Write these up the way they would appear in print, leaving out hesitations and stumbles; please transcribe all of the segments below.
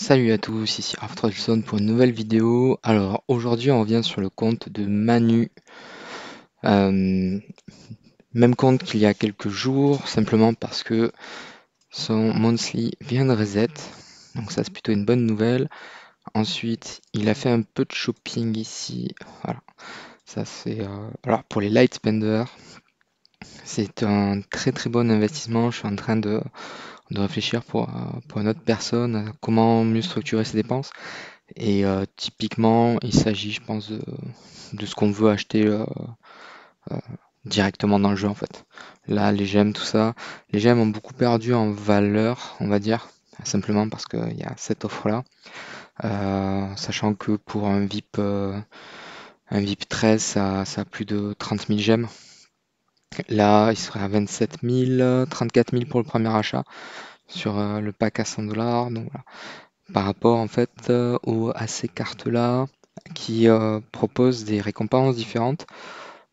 Salut à tous, ici Arthurson pour une nouvelle vidéo. Alors aujourd'hui on revient sur le compte de Manu. Euh, Même compte qu'il y a quelques jours, simplement parce que son monthly vient de reset. Donc ça c'est plutôt une bonne nouvelle. Ensuite il a fait un peu de shopping ici. Voilà, ça c'est alors pour les light spenders, c'est un très très bon investissement. Je suis en train de réfléchir pour une autre personne à comment mieux structurer ses dépenses. Et typiquement, il s'agit, je pense, de ce qu'on veut acheter euh, directement dans le jeu en fait. Là, les gemmes, tout ça, les gemmes ont beaucoup perdu en valeur, on va dire, simplement parce qu'il y a cette offre-là. Sachant que pour un VIP 13, ça a plus de 30 000 gemmes. Là, il serait à 27 000, 34 000 pour le premier achat sur le pack à 100 $. Donc voilà, par rapport en fait à ces cartes-là qui proposent des récompenses différentes.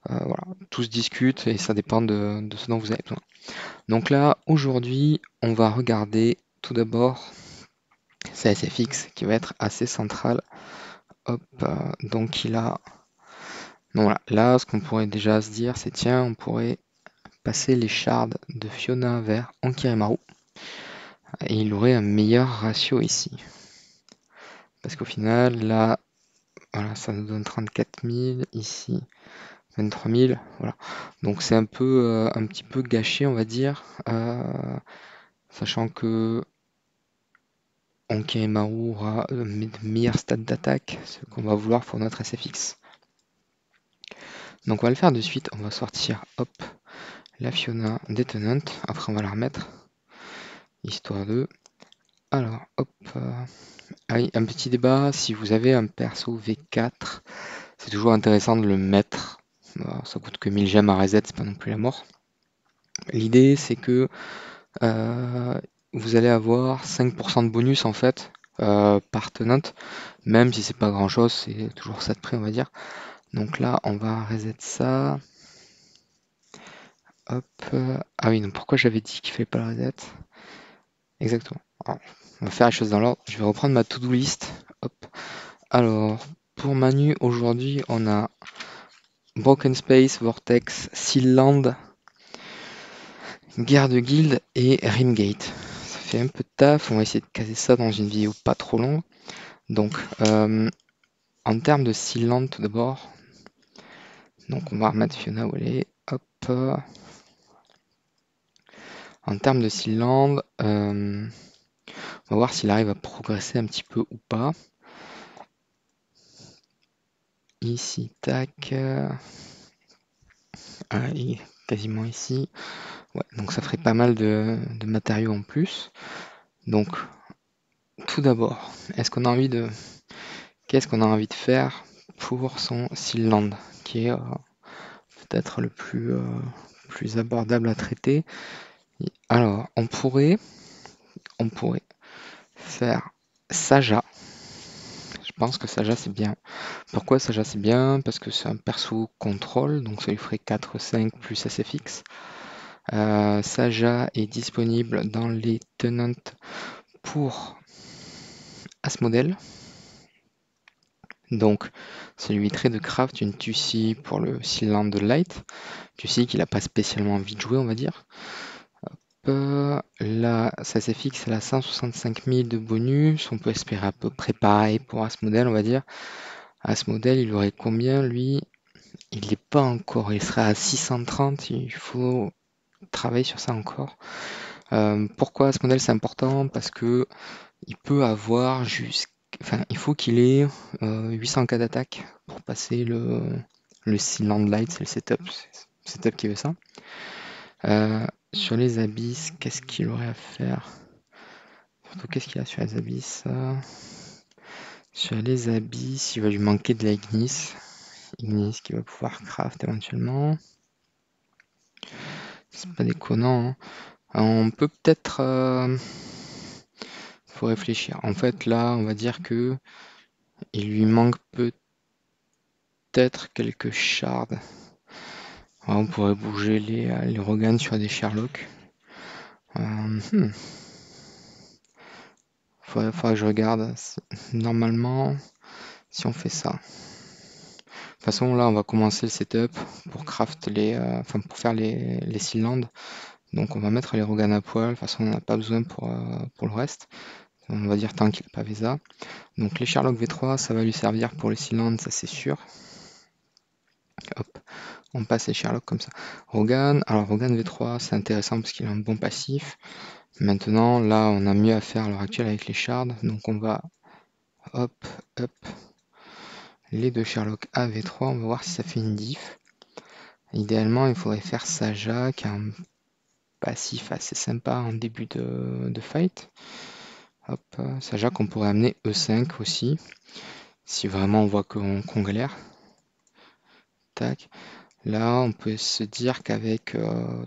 Voilà, tout se discute et ça dépend de ce dont vous avez besoin. Donc là, aujourd'hui, on va regarder tout d'abord CSFX qui va être assez central. Hop, donc il a. Donc voilà, là, ce qu'on pourrait déjà se dire, c'est tiens, on pourrait passer les shards de Fiona vers Ankirimaru et il aurait un meilleur ratio ici. Parce qu'au final, là, voilà, ça nous donne 34 000 ici. 23 000, voilà. Donc c'est un petit peu gâché, on va dire, sachant que Ankirimaru aura de meilleurs stats d'attaque, ce qu'on va vouloir pour notre SFX. Donc on va le faire de suite, on va sortir, hop, la Fiona Detonant, après on va la remettre, histoire de... Alors, hop, ah oui, un petit débat, si vous avez un perso V4, c'est toujours intéressant de le mettre. Ça coûte que 1000 gemmes à reset, c'est pas non plus la mort. L'idée c'est que vous allez avoir 5% de bonus en fait par tenant, même si c'est pas grand chose, c'est toujours ça de prix on va dire. Donc là on va reset ça. Hop. Ah oui, donc pourquoi j'avais dit qu'il fallait pas le reset? Exactement. Alors, on va faire les choses dans l'ordre. Je vais reprendre ma to-do list. Hop. Alors, pour Manu, aujourd'hui on a Broken Space, Vortex, Sealand, Guerre de Guild et Rimgate. Ça fait un peu de taf, on va essayer de caser ça dans une vidéo pas trop longue. Donc, en termes de Sealand tout d'abord, donc on va remettre Fiona où elle est. Hop. En termes de Sealand, on va voir s'il arrive à progresser un petit peu ou pas. Ici, tac. Ah, il est quasiment ici. Ouais, donc ça ferait pas mal de matériaux en plus. Donc, tout d'abord, qu'est-ce qu'on a envie de faire pour son Sealand, qui est peut-être le plus abordable à traiter. Alors, on pourrait faire Saja. Je pense que Saja c'est bien. Pourquoi Saja c'est bien? Parce que c'est un perso contrôle, donc ça lui ferait 4-5 plus SFX. Saja est disponible dans les tenants pour Asmodel. Donc ça lui éviterait de craft une Tussie pour le Sealand Light. Tussie qu'il n'a pas spécialement envie de jouer on va dire. Là, ça c'est fixe, elle a 165 000 de bonus. On peut espérer à peu près pareil pour Asmodel, on va dire. Asmodel, il aurait combien lui? Il n'est pas encore, il serait à 630. Il faut travailler sur ça encore. Pourquoi Asmodel c'est important? Parce que il peut avoir enfin, il faut qu'il ait 800k d'attaque pour passer le Sealand Light, c'est le setup. C'est le setup qui veut ça. Sur les abysses, qu'est-ce qu'il aurait à faire? Surtout, qu'est-ce qu'il a sur les abysses? Sur les abysses, il va lui manquer de la Ignis. Ignis qui va pouvoir craft éventuellement. C'est pas déconnant, hein. On peut peut-être... faut réfléchir. En fait, là, on va dire que il lui manque peut-être quelques shards. Ouais, on pourrait bouger les Rogan sur des Sherlock. Faudrait que je regarde. Normalement, si on fait ça. De toute façon, là, on va commencer le setup pour craft enfin, pour faire les cylindres. Donc, on va mettre les Rogan à poil. De toute façon, on n'a pas besoin pour le reste. On va dire tant qu'il n'a pas VESA. Donc, les Sherlock V3, ça va lui servir pour les cylindres, ça c'est sûr. Hop, on passe les Sherlock comme ça. Rogan, alors Rogan V3, c'est intéressant parce qu'il a un bon passif. Maintenant, là, on a mieux à faire à l'heure actuelle avec les shards. Donc, on va, hop, hop, les deux Sherlock A V3, on va voir si ça fait une diff. Idéalement, il faudrait faire Saja, qui a un passif assez sympa en début de fight. Hop, Saja qu'on pourrait amener E5 aussi, si vraiment on voit qu'on galère. Tac. Là, on peut se dire qu'avec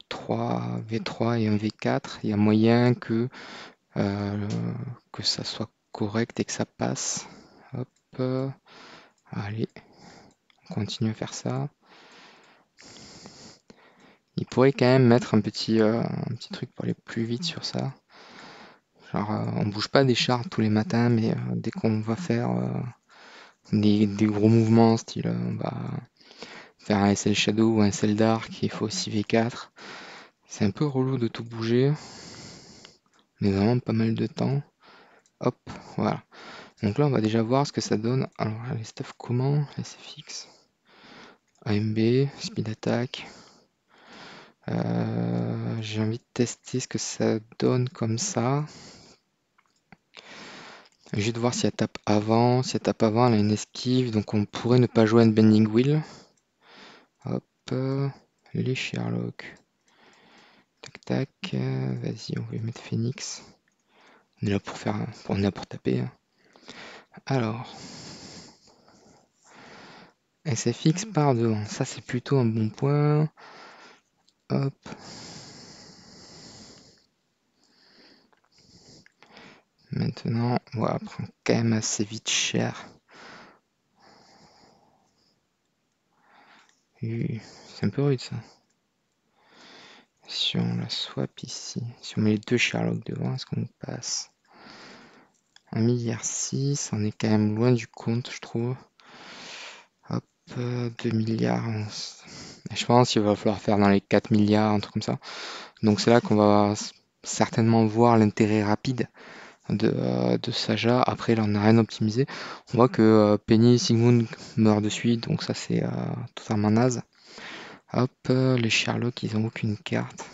3 V3 et un V4, il y a moyen que ça soit correct et que ça passe. Hop, allez, on continue à faire ça. Il pourrait quand même mettre un petit truc pour aller plus vite sur ça. Genre, on bouge pas des chars tous les matins, mais dès qu'on va faire des gros mouvements, style on va faire un SL Shadow ou un SL Dark, il faut aussi V4. C'est un peu relou de tout bouger, mais vraiment pas mal de temps. Hop, voilà. Donc là, on va déjà voir ce que ça donne. Alors, les stuff comment? SFX, AMB, Speed Attack. J'ai envie de tester ce que ça donne comme ça. Juste voir si elle tape avant. Si elle tape avant, elle a une esquive, donc on pourrait ne pas jouer un Bending Wheel. Hop, les Sherlock. Tac tac, vas-y, on va lui mettre Phoenix. On est là pour faire, on est là pour taper, hein. Alors, SFX part devant, ça c'est plutôt un bon point. Hop. Maintenant, voilà, prend quand même assez vite cher. C'est un peu rude ça. Si on la swap ici, si on met les deux Sherlock devant, est-ce qu'on passe 1,6 milliard, on est quand même loin du compte, je trouve. Hop, 2 milliards. Je pense qu'il va falloir faire dans les 4 milliards, un truc comme ça. Donc c'est là qu'on va certainement voir l'intérêt rapide de Saja. Après, là, on n'a rien optimisé. On voit que Penny et Sigmund meurent de suite, donc ça c'est totalement naze. Hop, les Sherlock, ils ont aucune carte.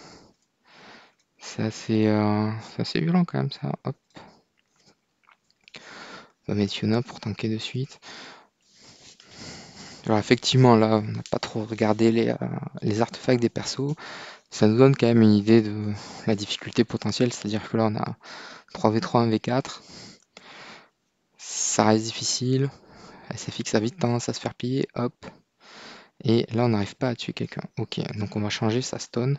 C'est assez violent quand même ça. Hop. On va mettre Yona pour tanker de suite. Alors effectivement là, on n'a pas trop regardé les artefacts des persos. Ça nous donne quand même une idée de la difficulté potentielle. C'est-à-dire que là on a 3v3, 1v4. Ça reste difficile. SFX a vite tendance à se faire piller. Hop. Et là on n'arrive pas à tuer quelqu'un. Ok, donc on va changer sa stun.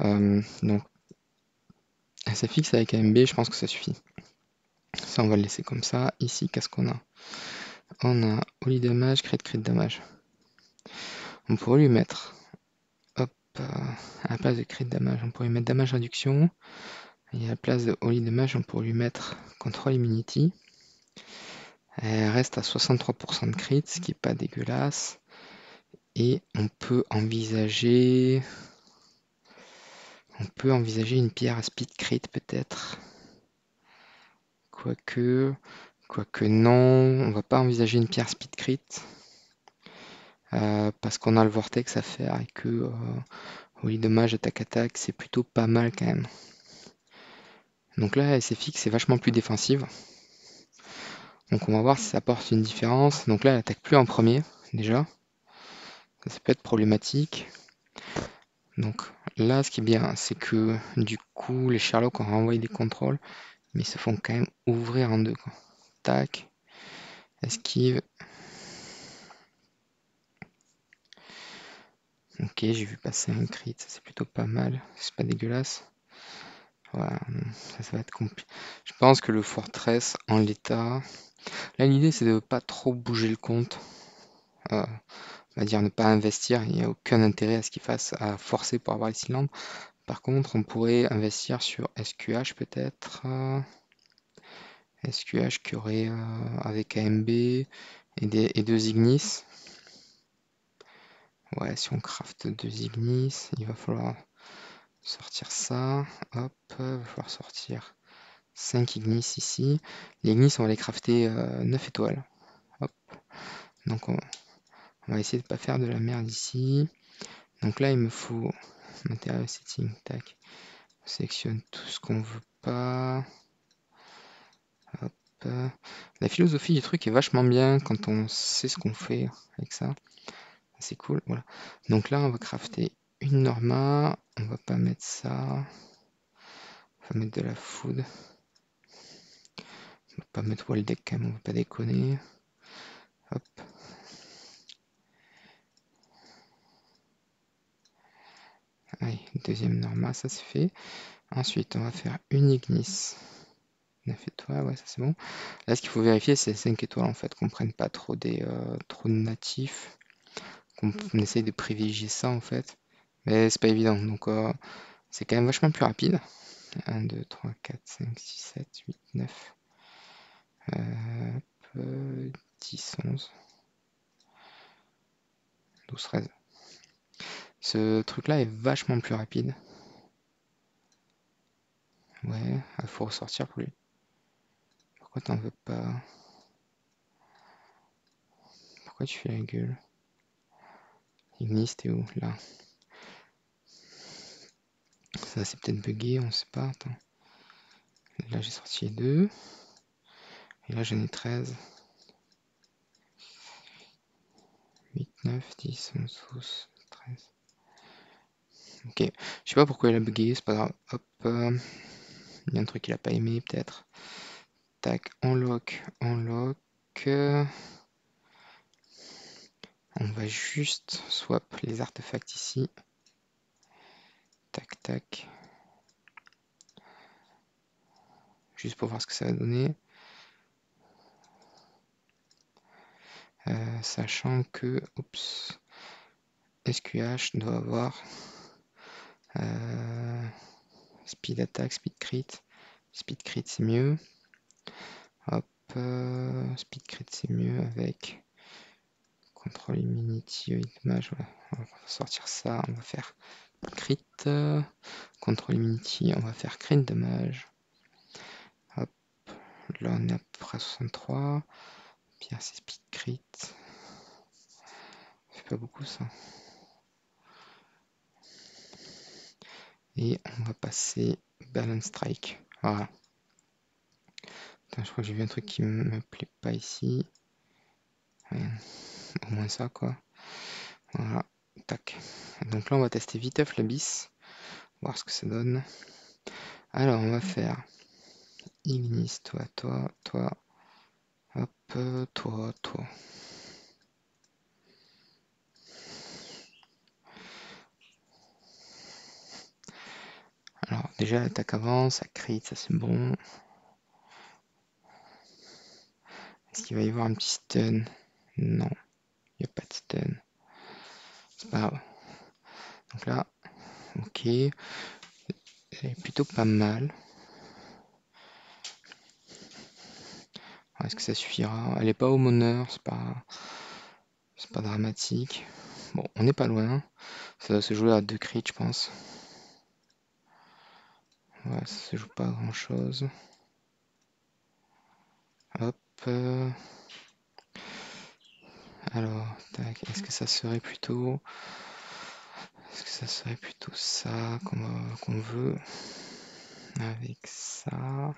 Donc SFX avec AMB, je pense que ça suffit. Ça, on va le laisser comme ça. Ici, qu'est-ce qu'on a? On a Holy Damage, Crit Damage. On pourrait lui mettre, hop, à la place de Crit Damage, on pourrait lui mettre Damage Réduction. Et à la place de Holy Damage, on pourrait lui mettre Control Immunity. Elle reste à 63% de crit, ce qui est pas dégueulasse. Et on peut envisager une pierre à speed crit peut-être. Quoique non, on va pas envisager une pierre speed crit. Parce qu'on a le vortex à faire et que oui, dommage, attaque, c'est plutôt pas mal quand même. Donc là, SFX est vachement plus défensive. Donc on va voir si ça apporte une différence. Donc là, elle attaque plus en premier, déjà. Ça peut être problématique. Donc là, ce qui est bien, c'est que du coup, les Sherlock ont renvoyé des contrôles, mais ils se font quand même ouvrir en deux, quoi. Tac, esquive. Ok, j'ai vu passer un crit, ça c'est plutôt pas mal, c'est pas dégueulasse. Voilà, ça va être compliqué. Je pense que le Fortress en l'état. Là, l'idée c'est de pas trop bouger le compte. On va dire ne pas investir, il n'y a aucun intérêt à ce qu'il fasse à forcer pour avoir les cylindres. Par contre, on pourrait investir sur SQH peut-être. SQH qui aurait avec AMB et deux Ignis. Ouais, si on craft deux Ignis, il va falloir sortir ça. Hop, il va falloir sortir 5 Ignis ici. Les Ignis, on va les crafter 9 étoiles. Hop. Donc on va essayer de ne pas faire de la merde ici. Donc là, il me faut matériel setting. Tac. On sélectionne tout ce qu'on veut pas. Hop. La philosophie du truc est vachement bien quand on sait ce qu'on fait avec ça. C'est cool. Voilà. Donc là, on va crafter une Norma. On va pas mettre ça. On va mettre de la food. On va pas mettre wall deck quand même, on va pas déconner. Hop. Allez, deuxième Norma, ça c'est fait. Ensuite, on va faire une Ignis. 9 étoiles, ouais, ça c'est bon. Là, ce qu'il faut vérifier, c'est 5 étoiles en fait, qu'on prenne pas trop trop de natifs. Qu'on essaye de privilégier ça en fait. Mais c'est pas évident, donc c'est quand même vachement plus rapide. 1, 2, 3, 4, 5, 6, 7, 8, 9. 10, 11, 12, 13. Ce truc-là est vachement plus rapide. Ouais, il faut ressortir pour lui. Pourquoi t'en veux pas? Pourquoi tu fais la gueule? Ignis, t'es où? Là. Ça, c'est peut-être bugué, on sait pas. Attends. Là, j'ai sorti les deux. Et là, j'en ai 13. 8, 9, 10, 11, 12, 13. Ok. Je sais pas pourquoi il a bugué, c'est pas grave. Hop. Il y a un truc qu'il a pas aimé, peut-être. Tac, on lock, on lock. On va juste swap les artefacts ici. Tac, tac. Juste pour voir ce que ça va donner. Sachant que, oups, SQH doit avoir speed attack, speed crit. Speed crit c'est mieux. Hop, speed crit c'est mieux avec control immunity, damage. Voilà. On va sortir ça, on va faire crit. Control immunity, on va faire crit damage. Hop, là on est à peu près à 63. Pierre c'est speed crit. C'est pas beaucoup ça. Et on va passer balance strike. Voilà. Putain, je crois que j'ai vu un truc qui me plaît pas ici. Ouais, au moins ça quoi. Voilà. Tac. Donc là on va tester viteuf l'abysse. Voir ce que ça donne. Alors on va faire Ignis, toi, toi, toi. Hop, toi, toi. Alors déjà l'attaque avance, ça crit, ça c'est bon. Est-ce qu'il va y avoir un petit stun? Non, il n'y a pas de stun. C'est pas grave. Donc là, ok. Elle est plutôt pas mal. Est-ce que ça suffira? Elle est pas aumôneur, c'est pas dramatique. Bon, on n'est pas loin. Ça va se jouer à 2 crits, je pense. Ouais, ça se joue pas à grand chose. Hop. Alors, tac, est-ce que ça serait plutôt. Est-ce que ça serait plutôt ça qu'on veut? Avec ça.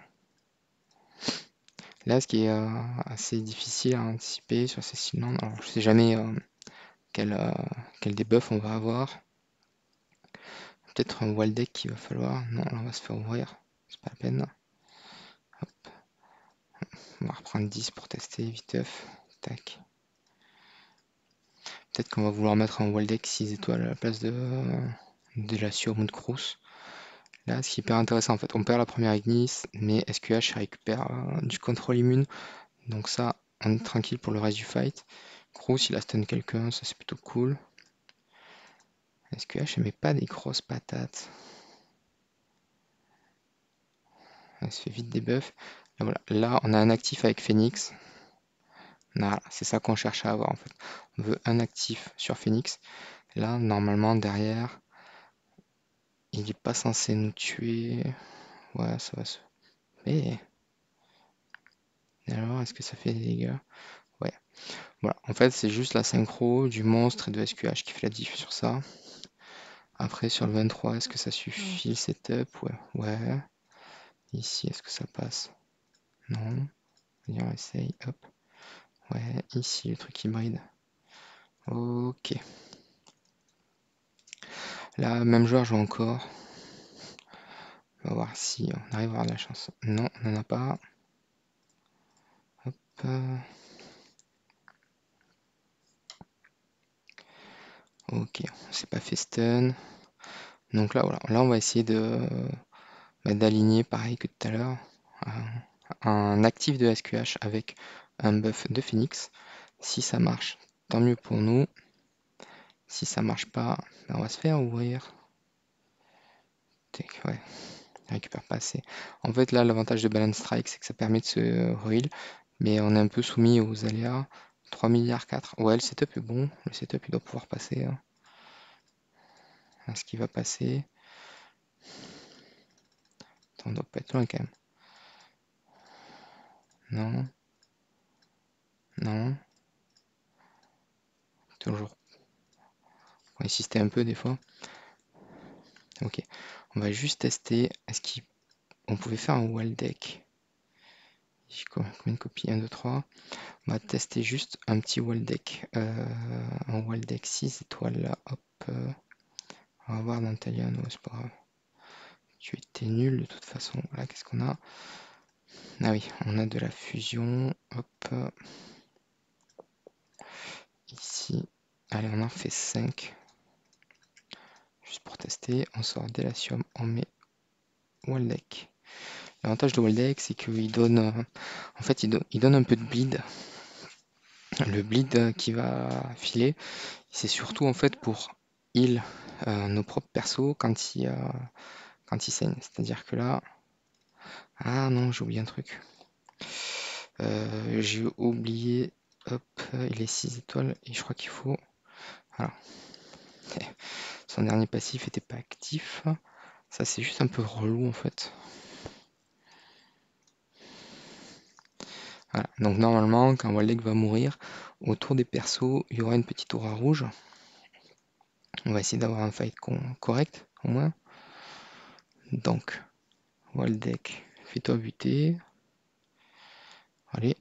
Là, ce qui est assez difficile à anticiper sur ces cylindres, alors je sais jamais quel debuff on va avoir. Peut-être un wall deck qu'il va falloir. Non, là on va se faire ouvrir, c'est pas la peine. Hop. On va reprendre 10 pour tester viteuf. Tac. Peut-être qu'on va vouloir mettre un wall deck 6 étoiles à la place de la Surmount Cruise. Là, ce qui est hyper intéressant en fait, on perd la première Ignis, mais SQH récupère du contrôle immune. Donc ça, on est tranquille pour le reste du fight. Cruise, il a stun quelqu'un, ça c'est plutôt cool. SQH, elle met pas des grosses patates. Elle se fait vite des buffs. Et voilà, là on a un actif avec Phoenix. Voilà, c'est ça qu'on cherche à avoir en fait. On veut un actif sur Phoenix. Là, normalement, derrière, il n'est pas censé nous tuer. Ouais, ça va se... Mais alors, est-ce que ça fait des dégâts? Ouais. Voilà, en fait, c'est juste la synchro du monstre et de SQH qui fait la diff sur ça. Après, sur le 23, est-ce que ça suffit le setup? Ouais. Ouais. Ici, est-ce que ça passe? Non. Allez, on essaye. Hop. Ouais, ici, le truc hybride. Ok. Là, même joueur joue encore. On va voir si on arrive à avoir de la chance. Non, on n'en a pas. Hop. Ok, on s'est pas fait stun. Donc là, voilà. Là, on va essayer d'aligner, pareil que tout à l'heure, un actif de SQH avec un buff de Phoenix. Si ça marche, tant mieux pour nous. Si ça marche pas, ben on va se faire ouvrir. Ouais, il récupère pas assez. En fait, là, l'avantage de Balance Strike, c'est que ça permet de se heal, mais on est un peu soumis aux aléas. 3 milliards 4. Ouais, le setup est bon. Le setup, il doit pouvoir passer. Hein. Est-ce qu'il va passer? Attends, on doit pas être loin quand même. Non. Non. Toujours. On va insister un peu des fois. Ok. On va juste tester. Est-ce qu'on pouvait faire un wall deck? J'ai combien de copies? 1, 2, 3. On va tester juste un petit wall deck. Un wall deck 6 étoiles là. Hop. On va voir Natalia. Non, c'est pas grave. Tu étais nul de toute façon. Voilà, qu'est-ce qu'on a? Ah oui, on a de la fusion. Hop. Ici. Allez, on en fait 5. Juste pour tester. On sort Délatium. On met wall deck. L'avantage de Waldeck, c'est qu'il donne, en fait, il donne un peu de bleed. Le bleed qui va filer, c'est surtout en fait pour heal nos propres persos quand ils saignent. C'est-à-dire que là, ah non, j'ai oublié un truc. J'ai oublié, hop, il est 6 étoiles et je crois qu'il faut, voilà. Son dernier passif était pas actif. Ça, c'est juste un peu relou en fait. Voilà. Donc normalement, quand Waldeck va mourir, autour des persos, il y aura une petite aura rouge. On va essayer d'avoir un fight correct, au moins. Donc, Waldeck, fais-toi buter. Allez.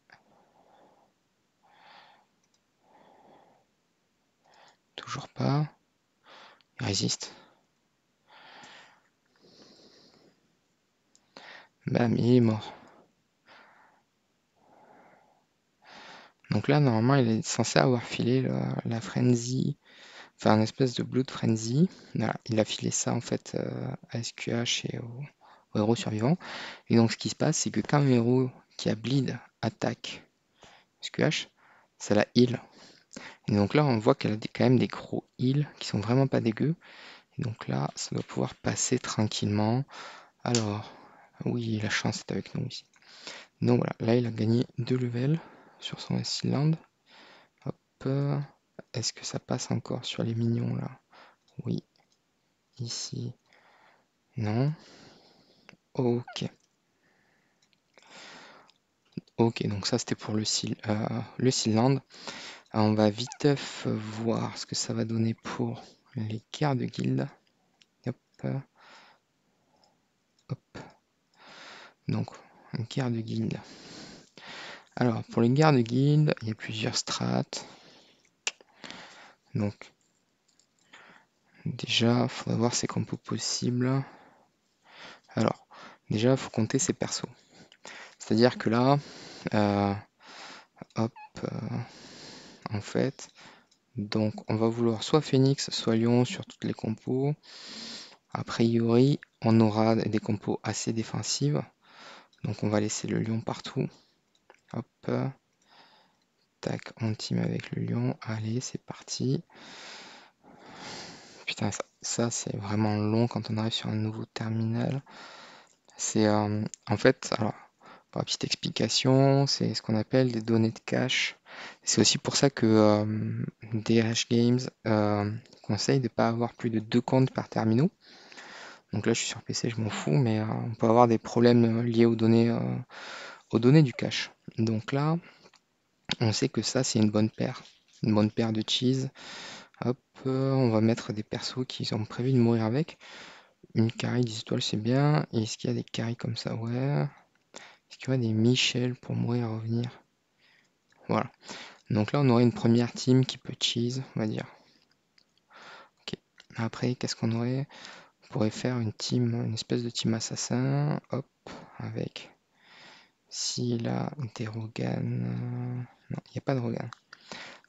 Toujours pas. Il résiste. Bam, il est mort. Donc là, normalement, il est censé avoir filé la frenzy, enfin un espèce de blood frenzy. Voilà, il a filé ça en fait à SQH et au héros survivant. Et donc ce qui se passe, c'est que quand un héros qui a bleed attaque SQH, ça la heal. Et donc là, on voit qu'elle a quand même des gros heals qui sont vraiment pas dégueux. Et donc là, ça doit pouvoir passer tranquillement. Alors, oui, la chance est avec nous ici. Donc voilà, là, il a gagné 2 levels sur son Land. Hop, est-ce que ça passe encore sur les minions là? Oui, ici, non. Ok. Ok, donc ça c'était pour le Land. On va vite voir ce que ça va donner pour les guerres de guilde. Hop, hop. Donc, une guerre de guilde. Alors, pour les guerres de guilde, il y a plusieurs strates. Donc, déjà, il faudra voir ses compos possibles. Alors, déjà, il faut compter ses persos. C'est-à-dire que là, hop, en fait, donc on va vouloir soit Phoenix, soit Lion sur toutes les compos. A priori, on aura des compos assez défensives. Donc on va laisser le Lion partout. Hop, tac, on team avec le Lion. Allez, c'est parti. Putain, ça c'est vraiment long quand on arrive sur un nouveau terminal. C'est en fait, alors Pour la petite explication, c'est ce qu'on appelle des données de cache. C'est aussi pour ça que DH Games conseille de ne pas avoir plus de 2 comptes par terminal. Donc là, je suis sur PC, je m'en fous, mais on peut avoir des problèmes liés aux données du cache. Donc là, on sait que ça, c'est une bonne paire de cheese. Hop, on va mettre des persos qui ont prévu de mourir avec. Une carry 10 étoiles, c'est bien. Et est-ce qu'il y a des carries comme ça? Ouais. Est-ce qu'il y a des Michel pour mourir et revenir? Voilà. Donc là, on aurait une première team qui peut cheese, on va dire. Ok. Après, qu'est-ce qu'on aurait? On pourrait faire une team, une espèce de team assassin. Hop, avec. S'il a des Rogan. Non, il n'y a pas de Rogan.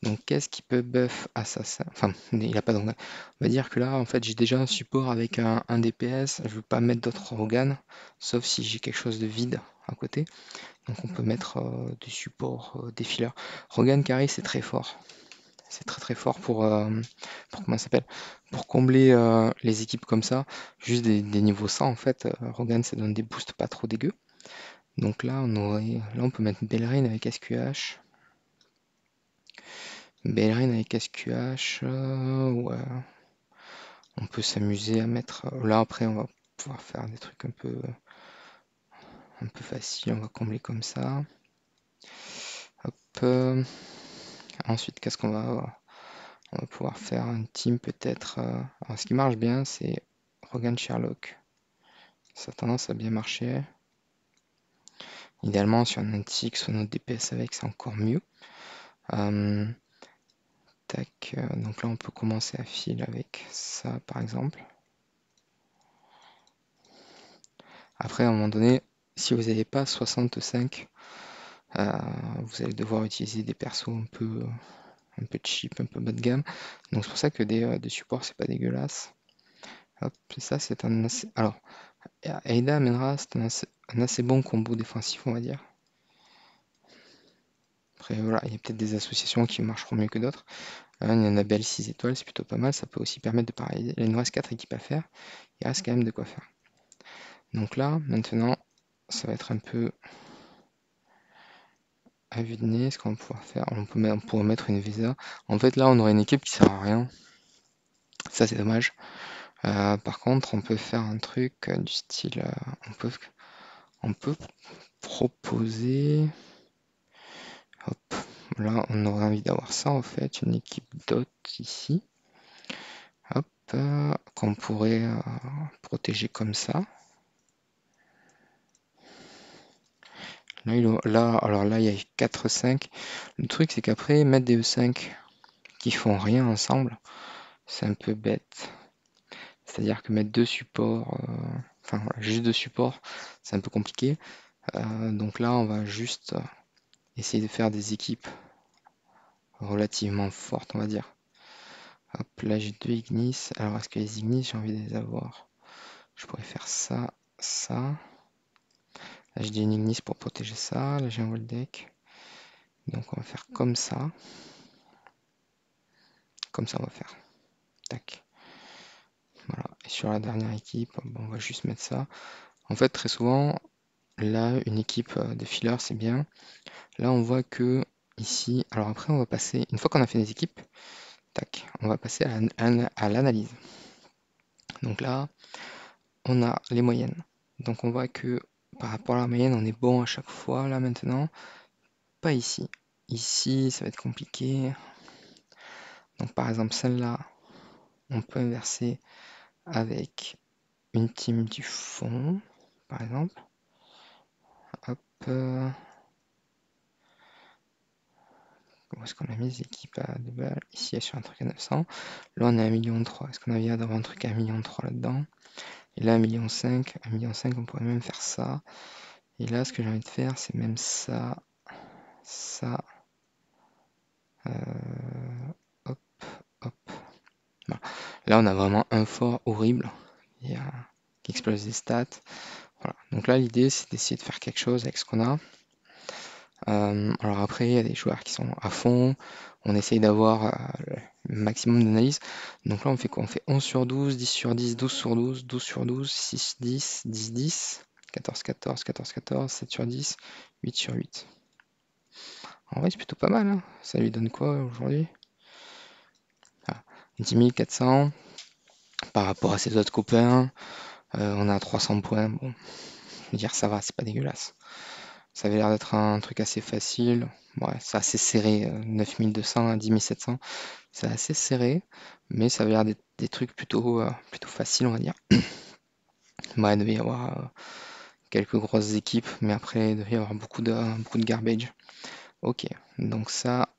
Donc, qu'est-ce qui peut buff assassin? Enfin, il n'a pas de Rogan. On va dire que là, en fait, j'ai déjà un support avec un DPS. Je ne veux pas mettre d'autres Rogan, sauf si j'ai quelque chose de vide à côté. Donc, on peut mettre du support, des fillers. Rogan carry, c'est très fort. C'est très très fort pour comment ça s'appelle? Pour combler les équipes comme ça. Juste des niveaux 100 en fait. Rogan, ça donne des boosts pas trop dégueux. Donc là, là, on peut mettre Belrain avec SQH. Belrain avec SQH, ouais. On peut s'amuser à mettre. Là, après, on va pouvoir faire des trucs un peu faciles. On va combler comme ça. Hop. Ensuite, qu'est-ce qu'on va avoir? On va pouvoir faire une team peut-être. Alors, ce qui marche bien, c'est Rogan Sherlock. Ça a tendance à bien marcher. Idéalement, sur un Antix ou notre DPS avec, c'est encore mieux. Tac, donc là, on peut commencer à filer avec ça, par exemple. Après, à un moment donné, si vous n'avez pas 65, vous allez devoir utiliser des persos un peu cheap, un peu bas de gamme. Donc c'est pour ça que des supports, c'est pas dégueulasse. Hop, ça, c'est un assez... Alors, Aida amènera, c'est un assez bon combo défensif, on va dire. Après, voilà, il y a peut-être des associations qui marcheront mieux que d'autres. Il y en a belle 6 étoiles, c'est plutôt pas mal. Ça peut aussi permettre de paralyser. Il nous reste 4 équipes à faire. Il reste quand même de quoi faire. Donc là, maintenant, ça va être un peu à vue de nez. Ce qu'on va pouvoir faire, on pourrait mettre une visa. En fait, là, on aurait une équipe qui sert à rien. Ça, c'est dommage. Par contre, on peut faire un truc du style. On peut proposer. Hop, là, on aurait envie d'avoir ça en fait, une équipe dot ici. Hop, qu'on pourrait protéger comme ça. Là, alors là, il y a 4-5. Le truc, c'est qu'après, mettre des E5 qui font rien ensemble, c'est un peu bête. C'est-à-dire que mettre deux supports, enfin voilà, juste deux supports, c'est un peu compliqué. Donc là, on va juste essayer de faire des équipes relativement fortes, on va dire. Hop, là j'ai deux Ignis. Alors est-ce que les Ignis, j'ai envie de les avoir? Je pourrais faire ça, ça. Là j'ai une Ignis pour protéger ça. Là j'ai un wall deck. Donc on va faire comme ça. Comme ça on va faire. Tac. Voilà. Et sur la dernière équipe, bon, on va juste mettre ça. En fait, très souvent, là, une équipe de fillers, c'est bien. Là, on voit que ici, alors après, on va passer, une fois qu'on a fait des équipes, tac, on va passer à l'analyse. Donc là, on a les moyennes. Donc on voit que par rapport à la moyenne, on est bon à chaque fois, là maintenant. Pas ici. Ici, ça va être compliqué. Donc par exemple, celle-là, on peut inverser avec une team du fond, par exemple. Hop. Où est-ce qu'on a mis les équipes à 2 balles? Ici, sur un truc à 900. Là, on est à 1,3 million. Est-ce qu'on a envie d'avoir un truc à 1,3 million là-dedans? Et là, 1,5 million. 1,5 million, on pourrait même faire ça. Et là, ce que j'ai envie de faire, c'est même ça. Ça. Hop, hop. Voilà. Là, on a vraiment un fort horrible qui explose les stats. Voilà. Donc là, l'idée, c'est d'essayer de faire quelque chose avec ce qu'on a. Alors après, il y a des joueurs qui sont à fond. On essaye d'avoir le maximum d'analyse. Donc là, on fait quoi? On fait 11 sur 12, 10 sur 10, 12 sur 12, 12 sur 12, 6, 10, 10. 14, 14, 14, 14, 7 sur 10, 8 sur 8. En vrai, c'est plutôt pas mal, hein. Ça lui donne quoi aujourd'hui? 10 400 par rapport à ses autres copains. On a 300 points. Bon, je veux dire, ça va, c'est pas dégueulasse. Ça avait l'air d'être un truc assez facile. Ouais, c'est assez serré. 9200 à 10 700, c'est assez serré, mais ça avait l'air d'être des trucs plutôt faciles, on va dire. Ouais, il devait y avoir quelques grosses équipes, mais après, il devait y avoir beaucoup de garbage. Ok, donc ça,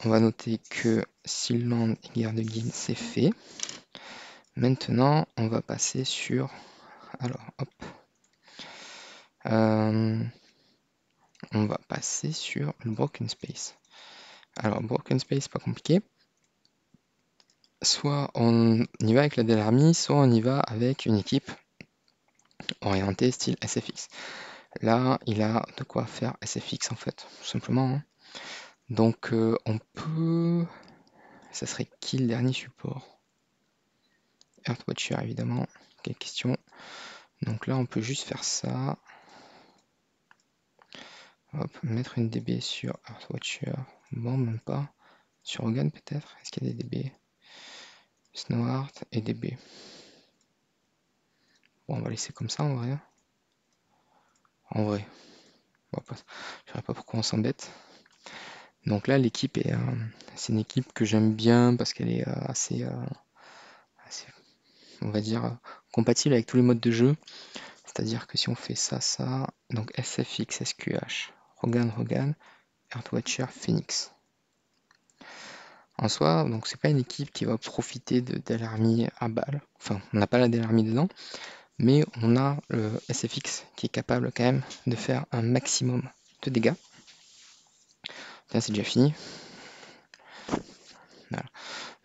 on va noter que Sealand et Guerre de Guild, c'est fait. Maintenant, on va passer sur... Alors, hop. On va passer sur le Broken Space. Alors, Broken Space, pas compliqué. Soit on y va avec la Del Army, soit on y va avec une équipe orientée style SFX. Là, il a de quoi faire SFX en fait, tout simplement, hein. Donc, on peut... Ça serait qui le dernier support? Earthwatcher, évidemment. Quelle question. Donc là, on peut juste faire ça. Hop, mettre une DB sur Earthwatcher. Bon, même pas. Sur Hogan peut-être? Est-ce qu'il y a des DB? Snowheart et DB. Bon, on va laisser comme ça en vrai. En vrai. Je ne sais pas pourquoi on s'embête. Donc là, l'équipe est, c'est une équipe que j'aime bien parce qu'elle est assez, on va dire, compatible avec tous les modes de jeu. C'est-à-dire que si on fait ça, ça, donc SFX, SQH, Rogan, Earthwatcher, Phoenix. En soi, donc c'est pas une équipe qui va profiter de Dell à balle. Enfin, on n'a pas la Dell dedans, mais on a le SFX qui est capable quand même de faire un maximum de dégâts. Tiens, c'est déjà fini. Voilà.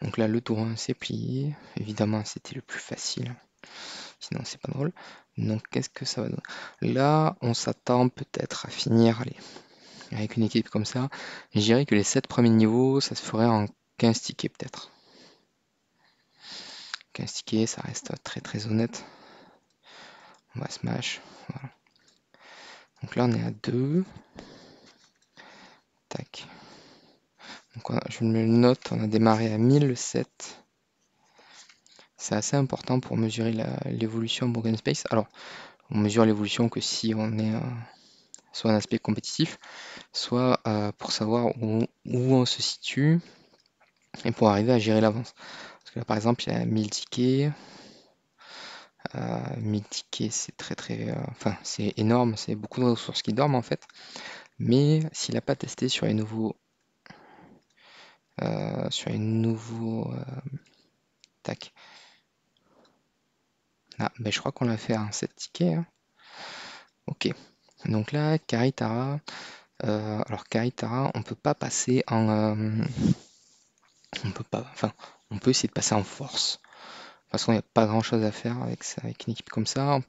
Donc là, le tour 1 c'est plié. Évidemment, c'était le plus facile. Sinon, c'est pas drôle. Donc, qu'est-ce que ça va donner? Là, on s'attend peut-être à finir, allez, avec une équipe comme ça. Je dirais que les 7 premiers niveaux, ça se ferait en 15 tickets peut-être. 15 tickets, ça reste très très honnête. On va smash. Voilà. Donc là, on est à 2. Tac. Donc je me le note, on a démarré à 1007. C'est assez important pour mesurer l'évolution Broken Space. Alors, on mesure l'évolution que si on est soit un aspect compétitif, soit pour savoir où on se situe et pour arriver à gérer l'avance. Parce que là, par exemple, il y a 1000 tickets. 1000 tickets, c'est enfin, c'est énorme, c'est beaucoup de ressources qui dorment en fait. Mais s'il n'a pas testé sur les nouveaux. Tac. Ah, ben je crois qu'on l'a fait à 7 tickets, hein. Ok. Donc là, Karitara. Alors Karitara, on peut pas passer en. On peut pas. Enfin, on peut essayer de passer en force. De toute façon, il n'y a pas grand chose à faire avec ça, avec une équipe comme ça.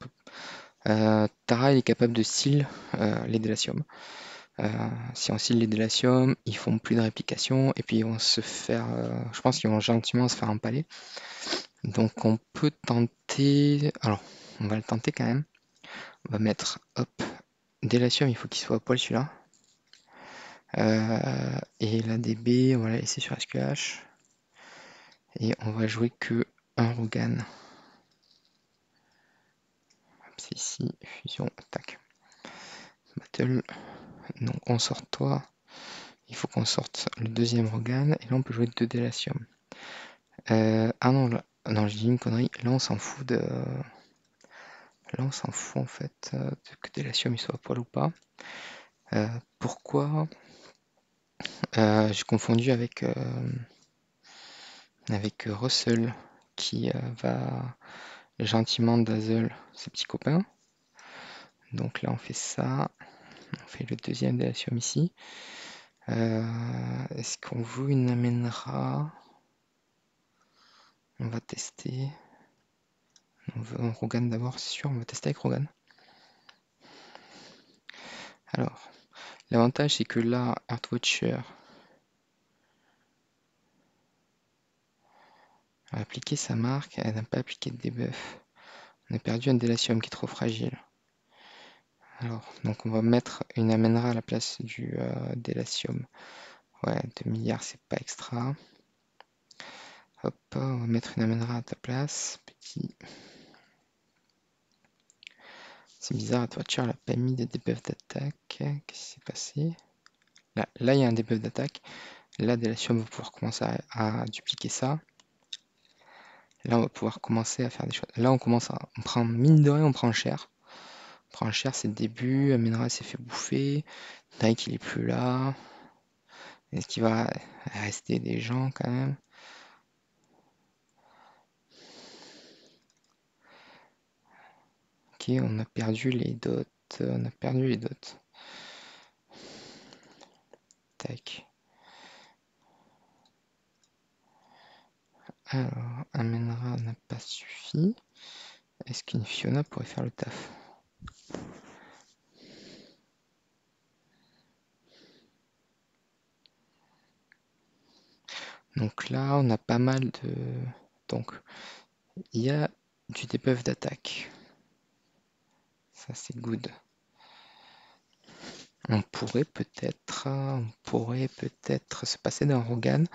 Tara, il est capable de seal les Délatium. Si on seal les Délatium, ils font plus de réplication et puis ils vont se faire. Je pense qu'ils vont gentiment se faire empaler. Donc on peut tenter. Alors, on va le tenter quand même. On va mettre. Hop. Délatium, il faut qu'il soit à poil celui-là. Et la DB, on va la laisser sur SQH. Et on va jouer que un Rogan. C'est ici, fusion, tac. Battle. Donc on sort toi. Il faut qu'on sorte le deuxième Rogan. Et là on peut jouer 2 Délatium. Ah non, là, non, je dis une connerie. Là on s'en fout de. Là on s'en fout en fait que Délatium il soit à poil ou pas. Pourquoi j'ai confondu avec Russell qui va gentiment dazzle ses petits copains. Donc là on fait ça. On fait le deuxième Délatium ici. Est-ce qu'on vous une amènera? On va tester. On veut un Rogan d'abord, c'est sûr, on va tester avec Rogan. Alors, l'avantage c'est que là, Earthwatcher a appliqué sa marque, elle n'a pas appliqué de debuff. On a perdu un Délatium qui est trop fragile. Alors, donc on va mettre une amènera à la place du délatium. Ouais, 2 milliards, c'est pas extra. Hop, on va mettre une amènera à ta place. Petit. C'est bizarre, ta voiture, elle a pas mis de debuff d'attaque. Qu'est-ce qui s'est passé? Là, il y a un debuff d'attaque. Là, délatium va pouvoir commencer à dupliquer ça. Là, on va pouvoir commencer à faire des choses. Là, on commence à. On prend, mine de rien, on prend cher. On prend cher, c'est le début. Amènera s'est fait bouffer. Nike, il est plus là. Est-ce qu'il va rester des gens quand même? Ok, on a perdu les dots. On a perdu les dots. Tac. Alors, amènera n'a pas suffi. Est-ce qu'une Fiona pourrait faire le taf? Donc là, on a pas mal de. Donc, il y a du debuff d'attaque. Ça, c'est good. On pourrait peut-être se passer d'un Rogan.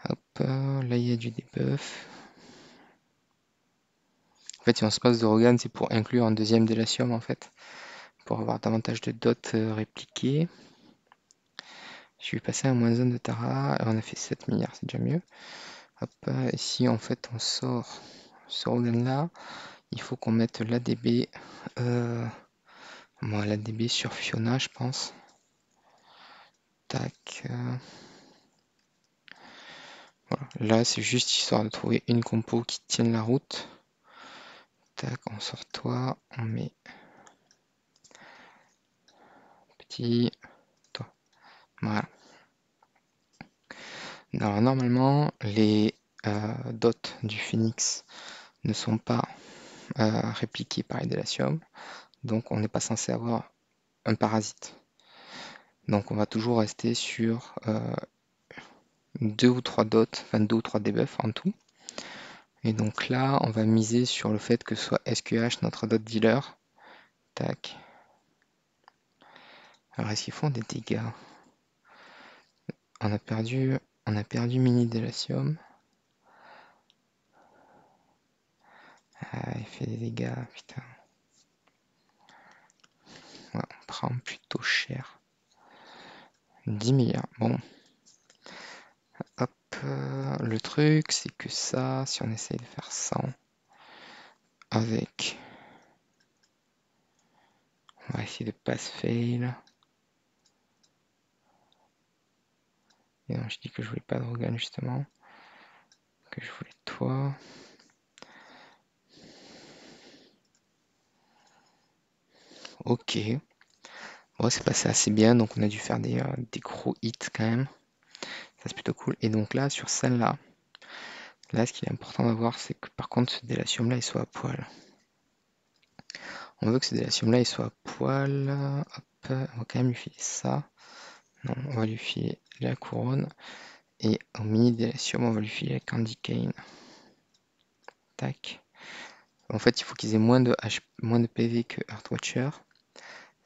Hop, là il y a du debuff. En fait, si on se passe de Rogan, c'est pour inclure un deuxième délatium en fait, pour avoir davantage de dots répliqués. Je suis passé à moins 1 de Tara, on a fait 7 milliards, c'est déjà mieux. Hop, ici en fait on sort ce Rogan là, il faut qu'on mette l'ADB, bon, l'ADB sur Fiona je pense. Tac. Voilà. Là c'est juste histoire de trouver une compo qui tienne la route. Tac, on sort toi, on met petit, toi. Voilà. Alors normalement les dots du phénix ne sont pas répliqués par les délatium, donc on n'est pas censé avoir un parasite. Donc on va toujours rester sur 2 ou 3 dots, enfin 2 ou 3 debuffs en tout. Et donc là, on va miser sur le fait que ce soit SQH notre dot dealer. Tac. Alors est-ce qu'ils font des dégâts? On a perdu mini délatium. Ah, il fait des dégâts, putain. Ouais, on prend plutôt cher. 10 milliards, bon. Hop, le truc, c'est que ça, si on essaye de faire 100 avec... On va essayer de pass fail. Et non, je dis que je voulais pas de Rogan justement. Que je voulais toi. Ok. Bon, c'est passé assez bien, donc on a dû faire des gros hits quand même. Ça c'est plutôt cool. Et donc là, sur celle-là, là ce qui est important d'avoir, c'est que par contre ce délatium là il soit à poil. On veut que ce délatium là il soit à poil. Hop, on va quand même lui filer ça. Non, on va lui filer la couronne. Et au mini délatium, on va lui filer la Candy Cane. Tac. En fait, il faut qu'ils aient moins de PV que Earthwatcher.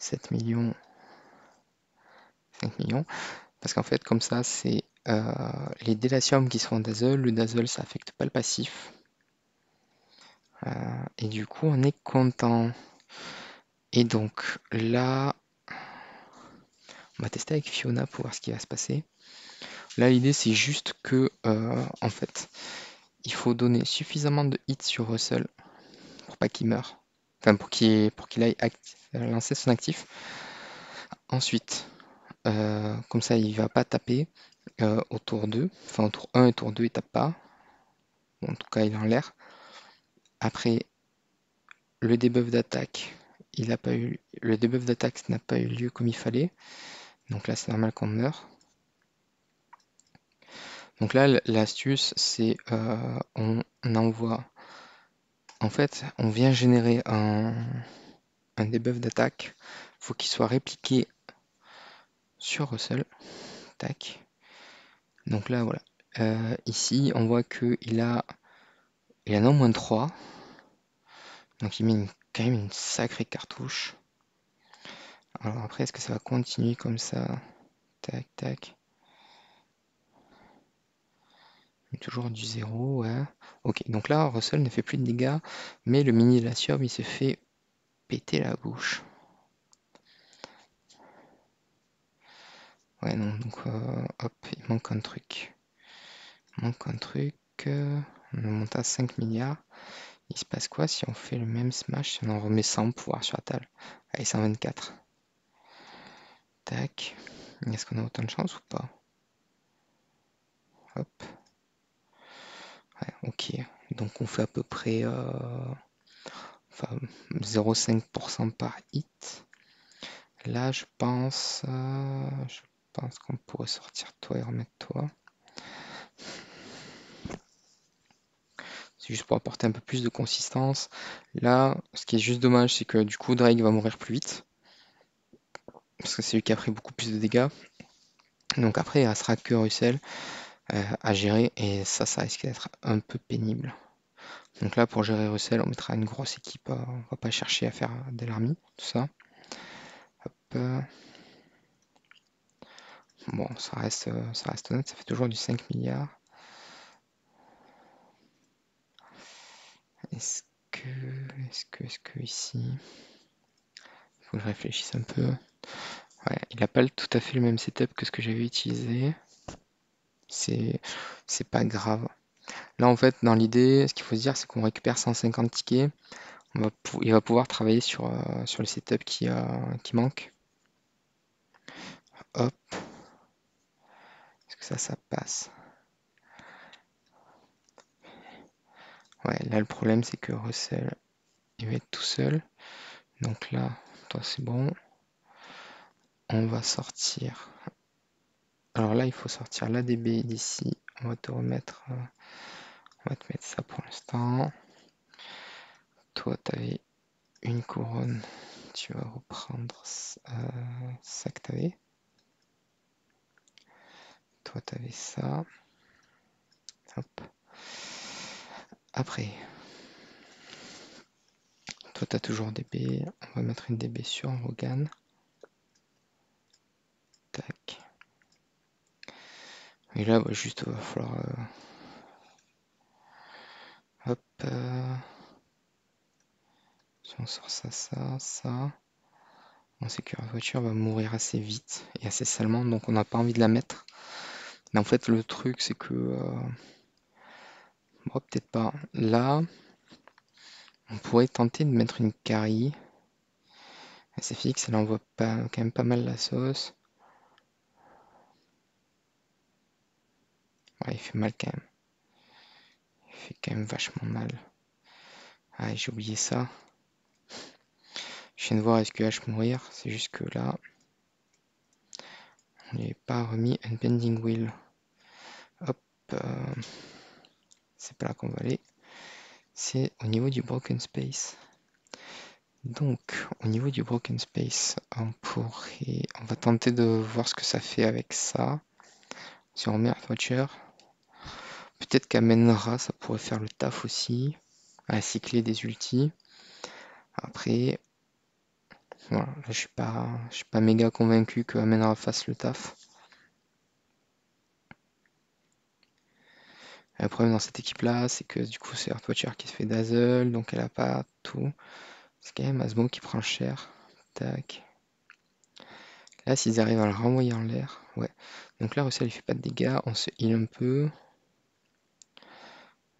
7 millions, 5 millions. Parce qu'en fait, comme ça, c'est les délatiums qui seront dazzle. Le dazzle, ça affecte pas le passif. Et du coup, on est content. Et donc là, on va tester avec Fiona pour voir ce qui va se passer. Là, l'idée, c'est juste que, en fait, il faut donner suffisamment de hits sur Russell pour pas qu'il meure. Enfin, pour qu'il aille lancer son actif. Ensuite, comme ça, il va pas taper au tour 2. Enfin, au tour 1 et tour 2, il tape pas. Bon, en tout cas, il est en l'air. Après, le debuff d'attaque, le debuff d'attaque n'a pas eu lieu comme il fallait. Donc là, c'est normal qu'on meure. Donc là, l'astuce, c'est on envoie. En fait, on vient générer un debuff d'attaque. Il faut qu'il soit répliqué sur Russell. Tac. Donc là, voilà. Ici, on voit qu'il a non moins 3. Donc il met quand même une sacrée cartouche. Alors après, est-ce que ça va continuer comme ça? Tac, tac. Toujours du zéro, ouais. Ok, donc là, Russell ne fait plus de dégâts, mais le mini Latium, il se fait péter la bouche. Ouais, non, donc hop, il manque un truc. Il manque un truc. On monte à 5 milliards. Il se passe quoi si on fait le même smash, si on en remet 100 pouvoir sur la table? Allez, 124. Tac. Est-ce qu'on a autant de chance ou pas? Hop. Ouais, ok. Donc on fait à peu près enfin, 0,5% par hit. Là, je pense qu'on pourrait sortir toi et remettre toi. C'est juste pour apporter un peu plus de consistance. Là, ce qui est juste dommage, c'est que du coup, Drake va mourir plus vite. Parce que c'est lui qui a pris beaucoup plus de dégâts. Donc après, il ne restera que Russell à gérer. Et ça risque d'être un peu pénible. Donc là, pour gérer Russell, on mettra une grosse équipe. On va pas chercher à faire de l'army, tout ça. Hop. Bon, ça reste honnête. Ça fait toujours du 5 milliards. Est-ce que ici... Il faut que je réfléchisse un peu. Ouais, il n'a pas tout à fait le même setup que ce que j'avais utilisé. C'est pas grave. Là, en fait, dans l'idée, ce qu'il faut se dire, c'est qu'on récupère 150 tickets. Il va pouvoir travailler sur le setup qui manque. Hop. Est-ce que ça passe? Ouais, là, le problème, c'est que Russell, il va être tout seul. Donc là, toi, c'est bon. On va sortir. Alors là, il faut sortir l'ADB d'ici. On va te remettre... on va te mettre ça pour l'instant. Toi, tu avais une couronne. Tu vas reprendre ça que tu avais. Toi, tu avais ça. Hop. Après, toi, tu as toujours DB. On va mettre une DB sur Rogan. Tac. Et là, juste, il va falloir... hop. Si on sort ça... On sait que la voiture va mourir assez vite et assez salement, donc on n'a pas envie de la mettre. Mais en fait, le truc, c'est que... bon, peut-être pas. Là, on pourrait tenter de mettre une carry. C'est fixe, elle envoie quand même pas mal la sauce. Ouais, il fait mal quand même. Il fait quand même vachement mal. Ah, j'ai oublié ça. Je viens de voir SQH mourir. C'est juste que là, on n'y avait pas remis un pending wheel. Hop. C'est pas là qu'on va aller. C'est au niveau du broken space. Donc, au niveau du broken space, on va tenter de voir ce que ça fait avec ça. Si on remet Earthwatcher, peut-être qu'Amenra, ça pourrait faire le taf aussi. À cycler des ultis. Après, voilà, là, je suis pas méga convaincu que Amenra fasse le taf. Le problème dans cette équipe-là, c'est que du coup, c'est Earthwatcher qui se fait dazzle, donc elle a pas tout. C'est quand même Asmo qui prend cher. Tac. Là, s'ils arrivent à le renvoyer en l'air, ouais. Donc là, Russell, il fait pas de dégâts, on se heal un peu.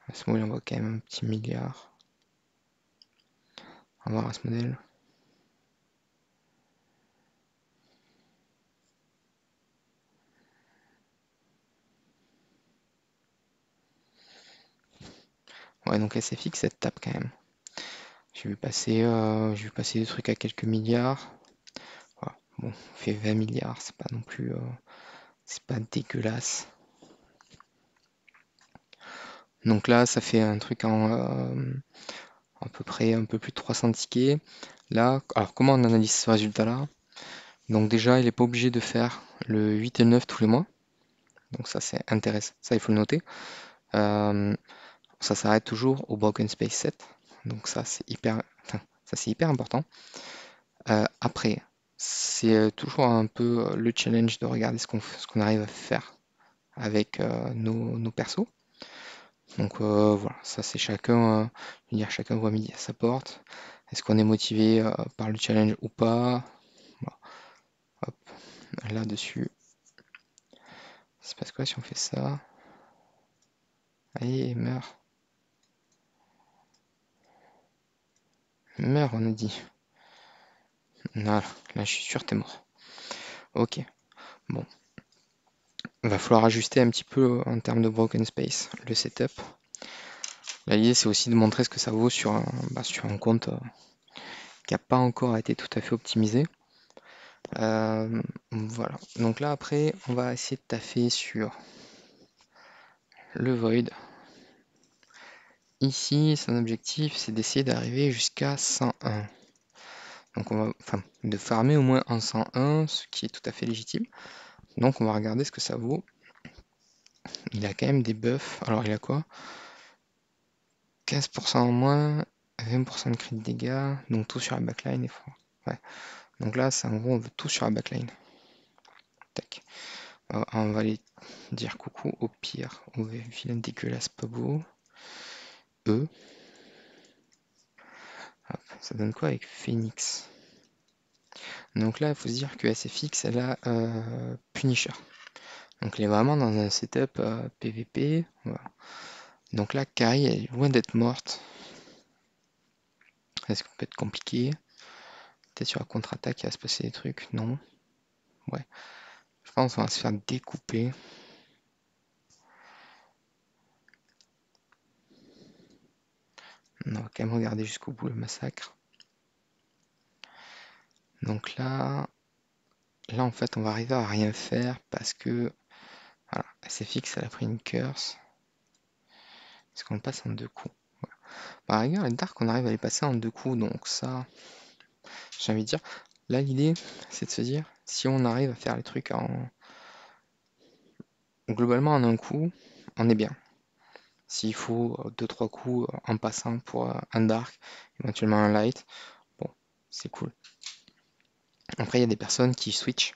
Asmo, il envoie quand même un petit milliard. On va voir ce modèle. Ouais, donc SFX, elle tape quand même. J'ai vu passer des trucs à quelques milliards. Voilà. Bon, on fait 20 milliards, c'est pas non plus... c'est pas dégueulasse. Donc là, ça fait un truc en à peu près un peu plus de 300 tickets. Là, alors comment on analyse ce résultat-là? Donc déjà, il n'est pas obligé de faire le 8 et le 9 tous les mois. Donc ça, c'est intéressant. Ça, il faut le noter. Ça s'arrête toujours au Broken Space 7. Donc ça, c'est hyper important. Après, c'est toujours un peu le challenge de regarder ce qu'on arrive à faire avec nos persos. Donc voilà, ça c'est chacun, je veux dire, chacun voit midi à sa porte. Est-ce qu'on est motivé par le challenge ou pas? Voilà. Hop, là-dessus. Il se passe quoi si on fait ça? Allez, meurs. Meurs, on a dit. Voilà, là je suis sûr t'es mort. Ok, bon. Il va falloir ajuster un petit peu en termes de broken space, le setup. Là, l'idée c'est aussi de montrer ce que ça vaut sur un compte qui n'a pas encore été tout à fait optimisé. Voilà, donc là après on va essayer de taffer sur le void. Ici son objectif c'est d'essayer d'arriver jusqu'à 101. Donc on va, enfin, de farmer au moins en 101, ce qui est tout à fait légitime. Donc on va regarder ce que ça vaut. Il a quand même des buffs. Alors il a quoi? 15% en moins, 20% de crit de dégâts, donc tout sur la backline. Ouais. Donc là, c'est en gros, on veut tout sur la backline. Tac. On va aller dire coucou au pire, au vilain dégueulasse pas beau. Eux. Hop, ça donne quoi avec Phoenix? Donc là, il faut se dire que SFX, elle a Punisher. Donc elle est vraiment dans un setup PVP. Voilà. Donc là, Kari, elle est loin d'être morte. Est-ce que ça peut être compliqué? Peut-être sur la contre-attaque, il va se passer des trucs. Non. Ouais. Je pense qu'on va se faire découper. On va quand même regarder jusqu'au bout le massacre. Donc là en fait on va arriver à rien faire parce que voilà, SFX elle a pris une curse. Est-ce qu'on le passe en deux coups? Voilà. Bah, à la rigueur, les Dark on arrive à les passer en deux coups, donc ça, j'ai envie de dire. Là l'idée c'est de se dire si on arrive à faire les trucs globalement en un coup, on est bien. S'il faut 2-3 coups en passant pour un Dark, éventuellement un Light, bon, c'est cool. Après, il y a des personnes qui switchent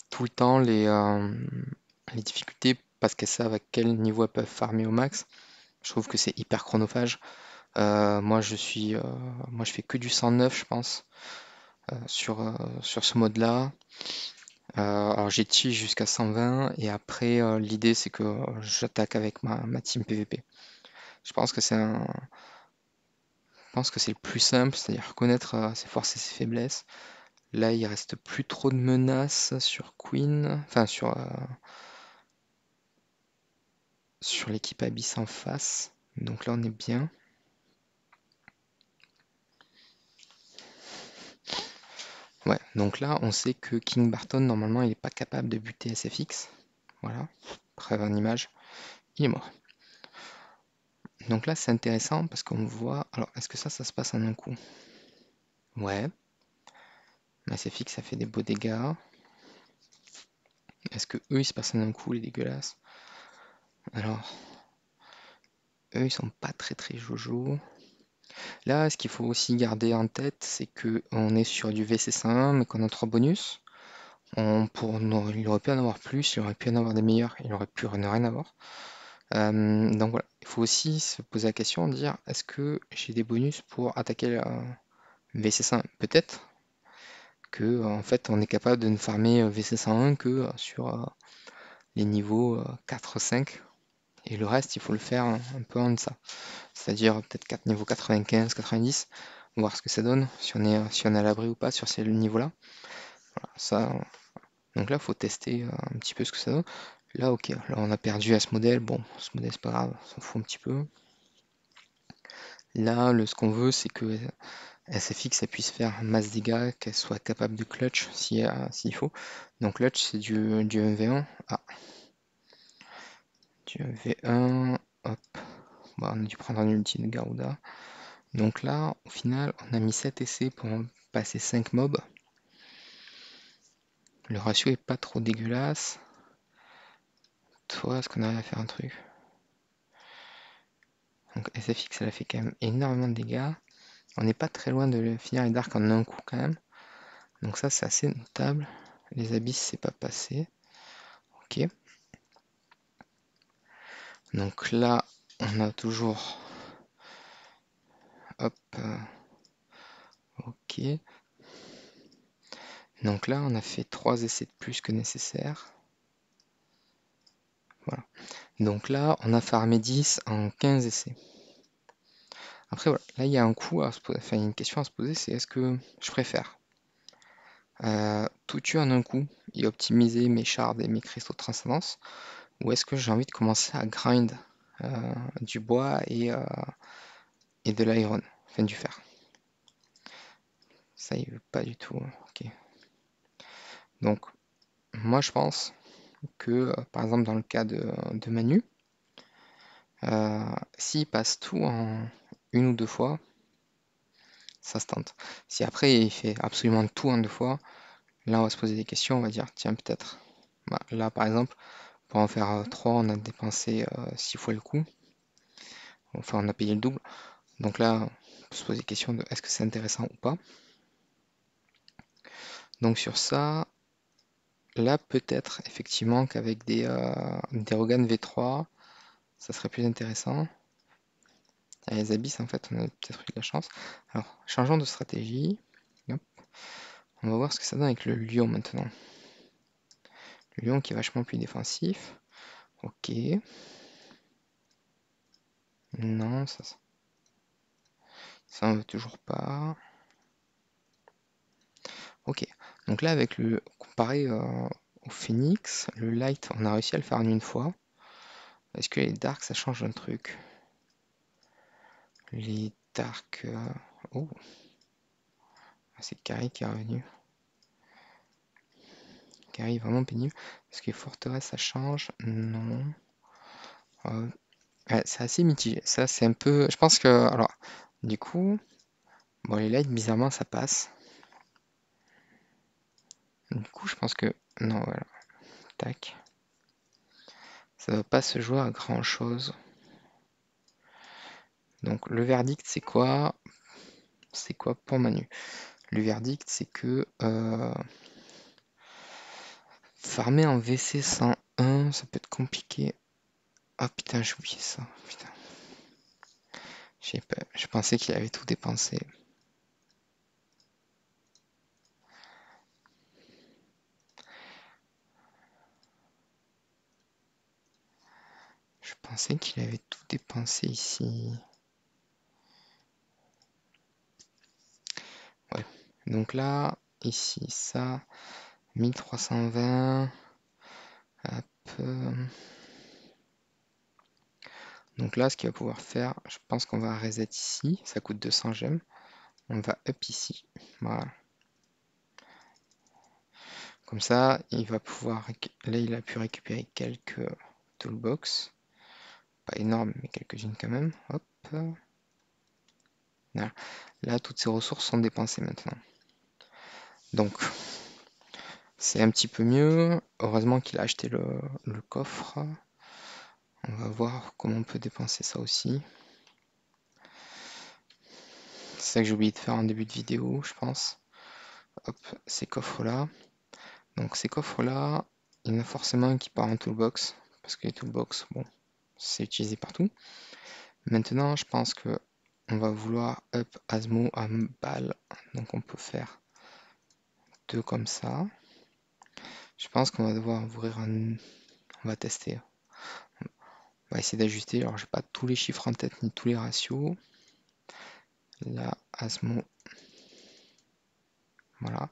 tout le temps les difficultés parce qu'elles savent à quel niveau elles peuvent farmer au max. Je trouve que c'est hyper chronophage. Moi, moi, je fais que du 109, je pense, sur ce mode-là. Alors, j'ai cheat jusqu'à 120 et après, l'idée, c'est que j'attaque avec ma team PVP. Je pense que je pense que c'est le plus simple, c'est-à-dire connaître ses forces et ses faiblesses. Là, il reste plus trop de menaces sur Queen, enfin sur l'équipe Abyss en face. Donc là, on est bien. Ouais, donc là, on sait que King Barton, normalement, il n'est pas capable de buter SFX. Voilà, preuve en image, il est mort. Donc là, c'est intéressant parce qu'on voit... Alors, est-ce que ça se passe en un coup? Ouais. SFX, ça fait des beaux dégâts. Est-ce que eux, ils se passent en un coup, les dégueulasses? Alors, eux, ils sont pas très très jojo. Là, ce qu'il faut aussi garder en tête, c'est que on est sur du VC101, mais qu'on a 3 bonus. Il aurait pu en avoir plus, il aurait pu en avoir des meilleurs, il aurait pu ne rien avoir. Donc voilà, il faut aussi se poser la question, de dire est-ce que j'ai des bonus pour attaquer la VC101? Peut-être que en fait on est capable de ne farmer VC101 que sur les niveaux 4-5 et le reste il faut le faire un peu en deçà. C'est-à-dire peut-être 4 niveaux 95, 90, voir ce que ça donne, si on est à l'abri ou pas sur ces niveaux-là. Voilà, ça, donc là, il faut tester un petit peu ce que ça donne. Là, ok, là on a perdu à ce modèle. Bon, ce modèle, c'est pas grave, on s'en fout un petit peu. Là, ce qu'on veut, c'est que SFX elle puisse faire masse dégâts, qu'elle soit capable de clutch s'il faut. Donc clutch, c'est du 1v1. Ah, du 1v1. Hop. Bon, on a dû prendre un ulti de Garuda. Donc là, au final, on a mis 7 essais pour passer 5 mobs. Le ratio est pas trop dégueulasse. Toi, est-ce qu'on arrive à faire un truc? Donc SFX, elle a fait quand même énormément de dégâts. On n'est pas très loin de finir les darks en un coup quand même. Donc ça, c'est assez notable. Les abysses, c'est pas passé. Ok. Donc là, on a toujours... Hop. Ok. Donc là, on a fait 3 essais de plus que nécessaire. Voilà. Donc là, on a farmé 10 en 15 essais. Après, voilà. Là, il y a un coup à se poser, enfin, une question à se poser, c'est est-ce que je préfère tout tuer en un coup et optimiser mes shards et mes cristaux de transcendance, ou est-ce que j'ai envie de commencer à grind du bois et de l'iron, enfin du fer. Ça, il veut pas du tout. Ok. Donc, moi, je pense que, par exemple, dans le cas de Manu, s'il passe tout en une ou deux fois, ça se tente. Si après il fait absolument tout en deux fois, là on va se poser des questions, on va dire tiens peut-être. Bah, là par exemple, pour en faire 3, on a dépensé 6 fois le coût, enfin on a payé le double. Donc là, on peut se poser des questions de est-ce que c'est intéressant ou pas. Donc sur ça, là peut-être effectivement qu'avec des Rogan V3, ça serait plus intéressant. Et les abysses en fait on a peut-être eu de la chance. Alors changeons de stratégie. Hop. On va voir ce que ça donne avec le lion maintenant. Le lion qui est vachement plus défensif. Ok. Non, ça on veut toujours pas. Ok. Donc là, avec le comparé au phoenix, le light, on a réussi à le faire en une fois. Est-ce que les dark, ça change un truc? Les dark... Oh, c'est Carrie qui est revenu. Carrie est vraiment pénible. Est-ce que forteresse, ça change? Non. Ouais, c'est assez mitigé. Ça, c'est un peu... Je pense que... Alors, du coup... Bon, les lights, bizarrement, ça passe. Du coup, je pense que... Non, voilà. Tac. Ça va pas se jouer à grand chose. Donc le verdict c'est quoi? C'est quoi pour Manu? Le verdict c'est que farmer en VC 101 ça peut être compliqué. Ah putain j'ai oublié ça. Putain. Je pensais qu'il avait tout dépensé. Je pensais qu'il avait tout dépensé ici. Ouais. Donc là, ici, ça, 1320. Hop. Donc là, ce qu'il va pouvoir faire, je pense qu'on va reset ici. Ça coûte 200 gemmes. On va up ici. Voilà. Comme ça, il va pouvoir... Là, il a pu récupérer quelques toolbox. Pas énorme, mais quelques-unes quand même. Hop. Voilà. Là, toutes ces ressources sont dépensées maintenant. Donc, c'est un petit peu mieux. Heureusement qu'il a acheté le coffre. On va voir comment on peut dépenser ça aussi. C'est ça que j'ai oublié de faire en début de vidéo, je pense. Hop, ces coffres-là. Donc ces coffres-là, il y en a forcément un qui part en toolbox. Parce que les toolbox, bon, c'est utilisé partout. Maintenant, je pense que on va vouloir up Asmo à balle. Donc on peut faire deux comme ça. Je pense qu'on va devoir ouvrir un... On va tester. On va essayer d'ajuster. Alors j'ai pas tous les chiffres en tête ni tous les ratios. Là, Asmo. Voilà.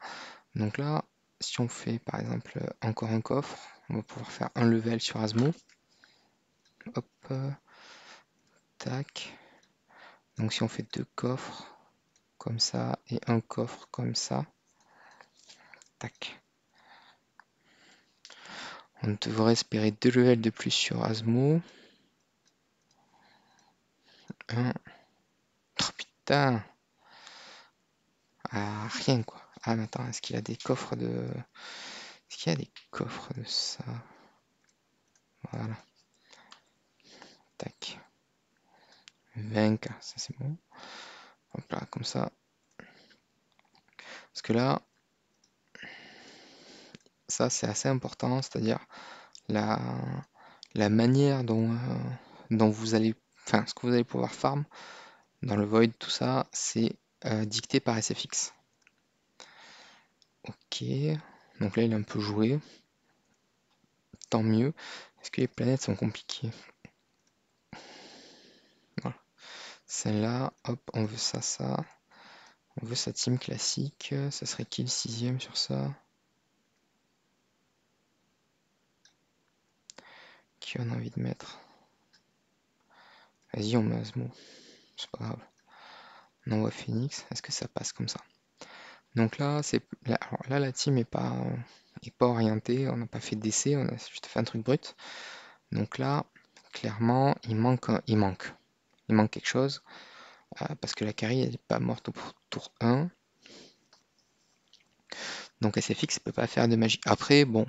Donc là, si on fait par exemple encore un coffre, on va pouvoir faire un level sur Asmo. Hop. Tac. Donc si on fait deux coffres comme ça et un coffre comme ça. Tac. On devrait espérer deux levels de plus sur Asmo. Un. Oh putain. Ah, rien quoi. Ah mais attends, est-ce qu'il a des coffres de... Est-ce qu'il y a des coffres de ça? Voilà. Tac. 20k, ça c'est bon. Hop là, comme ça. Parce que là, Ça, c'est assez important, c'est-à-dire la, la manière dont vous allez, enfin, ce que vous allez pouvoir farm dans le void, tout ça, c'est dicté par SFX. Ok, donc là il est un peu joué, tant mieux. Est-ce que les planètes sont compliquées? Voilà. Celle-là, hop, on veut ça, ça. On veut sa team classique. Ça serait qui le 6ème sur ça? Qui on a envie de mettre? Vas-y, on met Asmo. C'est pas grave. On envoie Phoenix. Est-ce que ça passe comme ça? Donc là, alors là, la team est pas orientée. On n'a pas fait d'essai. On a juste fait un truc brut. Donc là, clairement, il manque quelque chose. Parce que la carry, elle n'est pas morte au tour 1. Donc SFX ne peut pas faire de magie. Après, bon,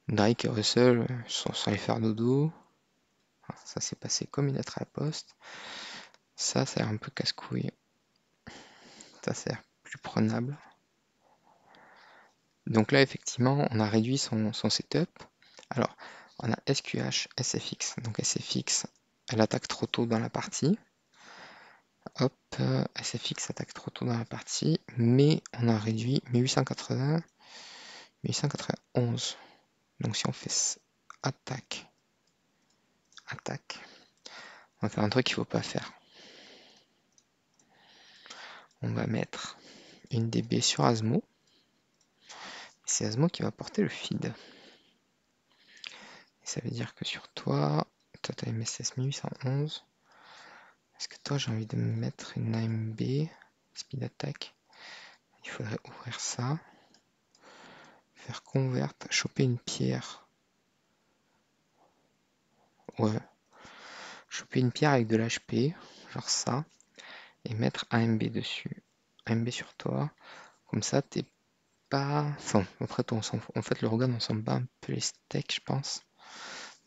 Drake et Russell sont sans les faire dodo. Ça s'est passé comme une lettre à la poste. Ça a l'air un peu casse-couille. Ça a l'air plus prenable. Donc là, effectivement, on a réduit son setup. Alors, on a SQH, SFX. Donc SFX, elle attaque trop tôt dans la partie. Hop, SFX attaque trop tôt dans la partie. Mais on a réduit 1880, 1891. Donc si on fait attaque, on va faire un truc qu'il ne faut pas faire. On va mettre une DB sur Asmo. C'est Asmo qui va porter le feed. Et ça veut dire que sur toi, tu as MSS 1811. Est-ce que toi, j'ai envie de me mettre une AMB, speed attack? Il faudrait ouvrir ça. Faire convert, choper une pierre. Ouais. Choper une pierre avec de l'HP, genre ça. Et mettre AMB dessus. AMB sur toi. Comme ça, t'es pas. Enfin, après, en fait, le Rogan, on s'en bat un peu les steaks, je pense,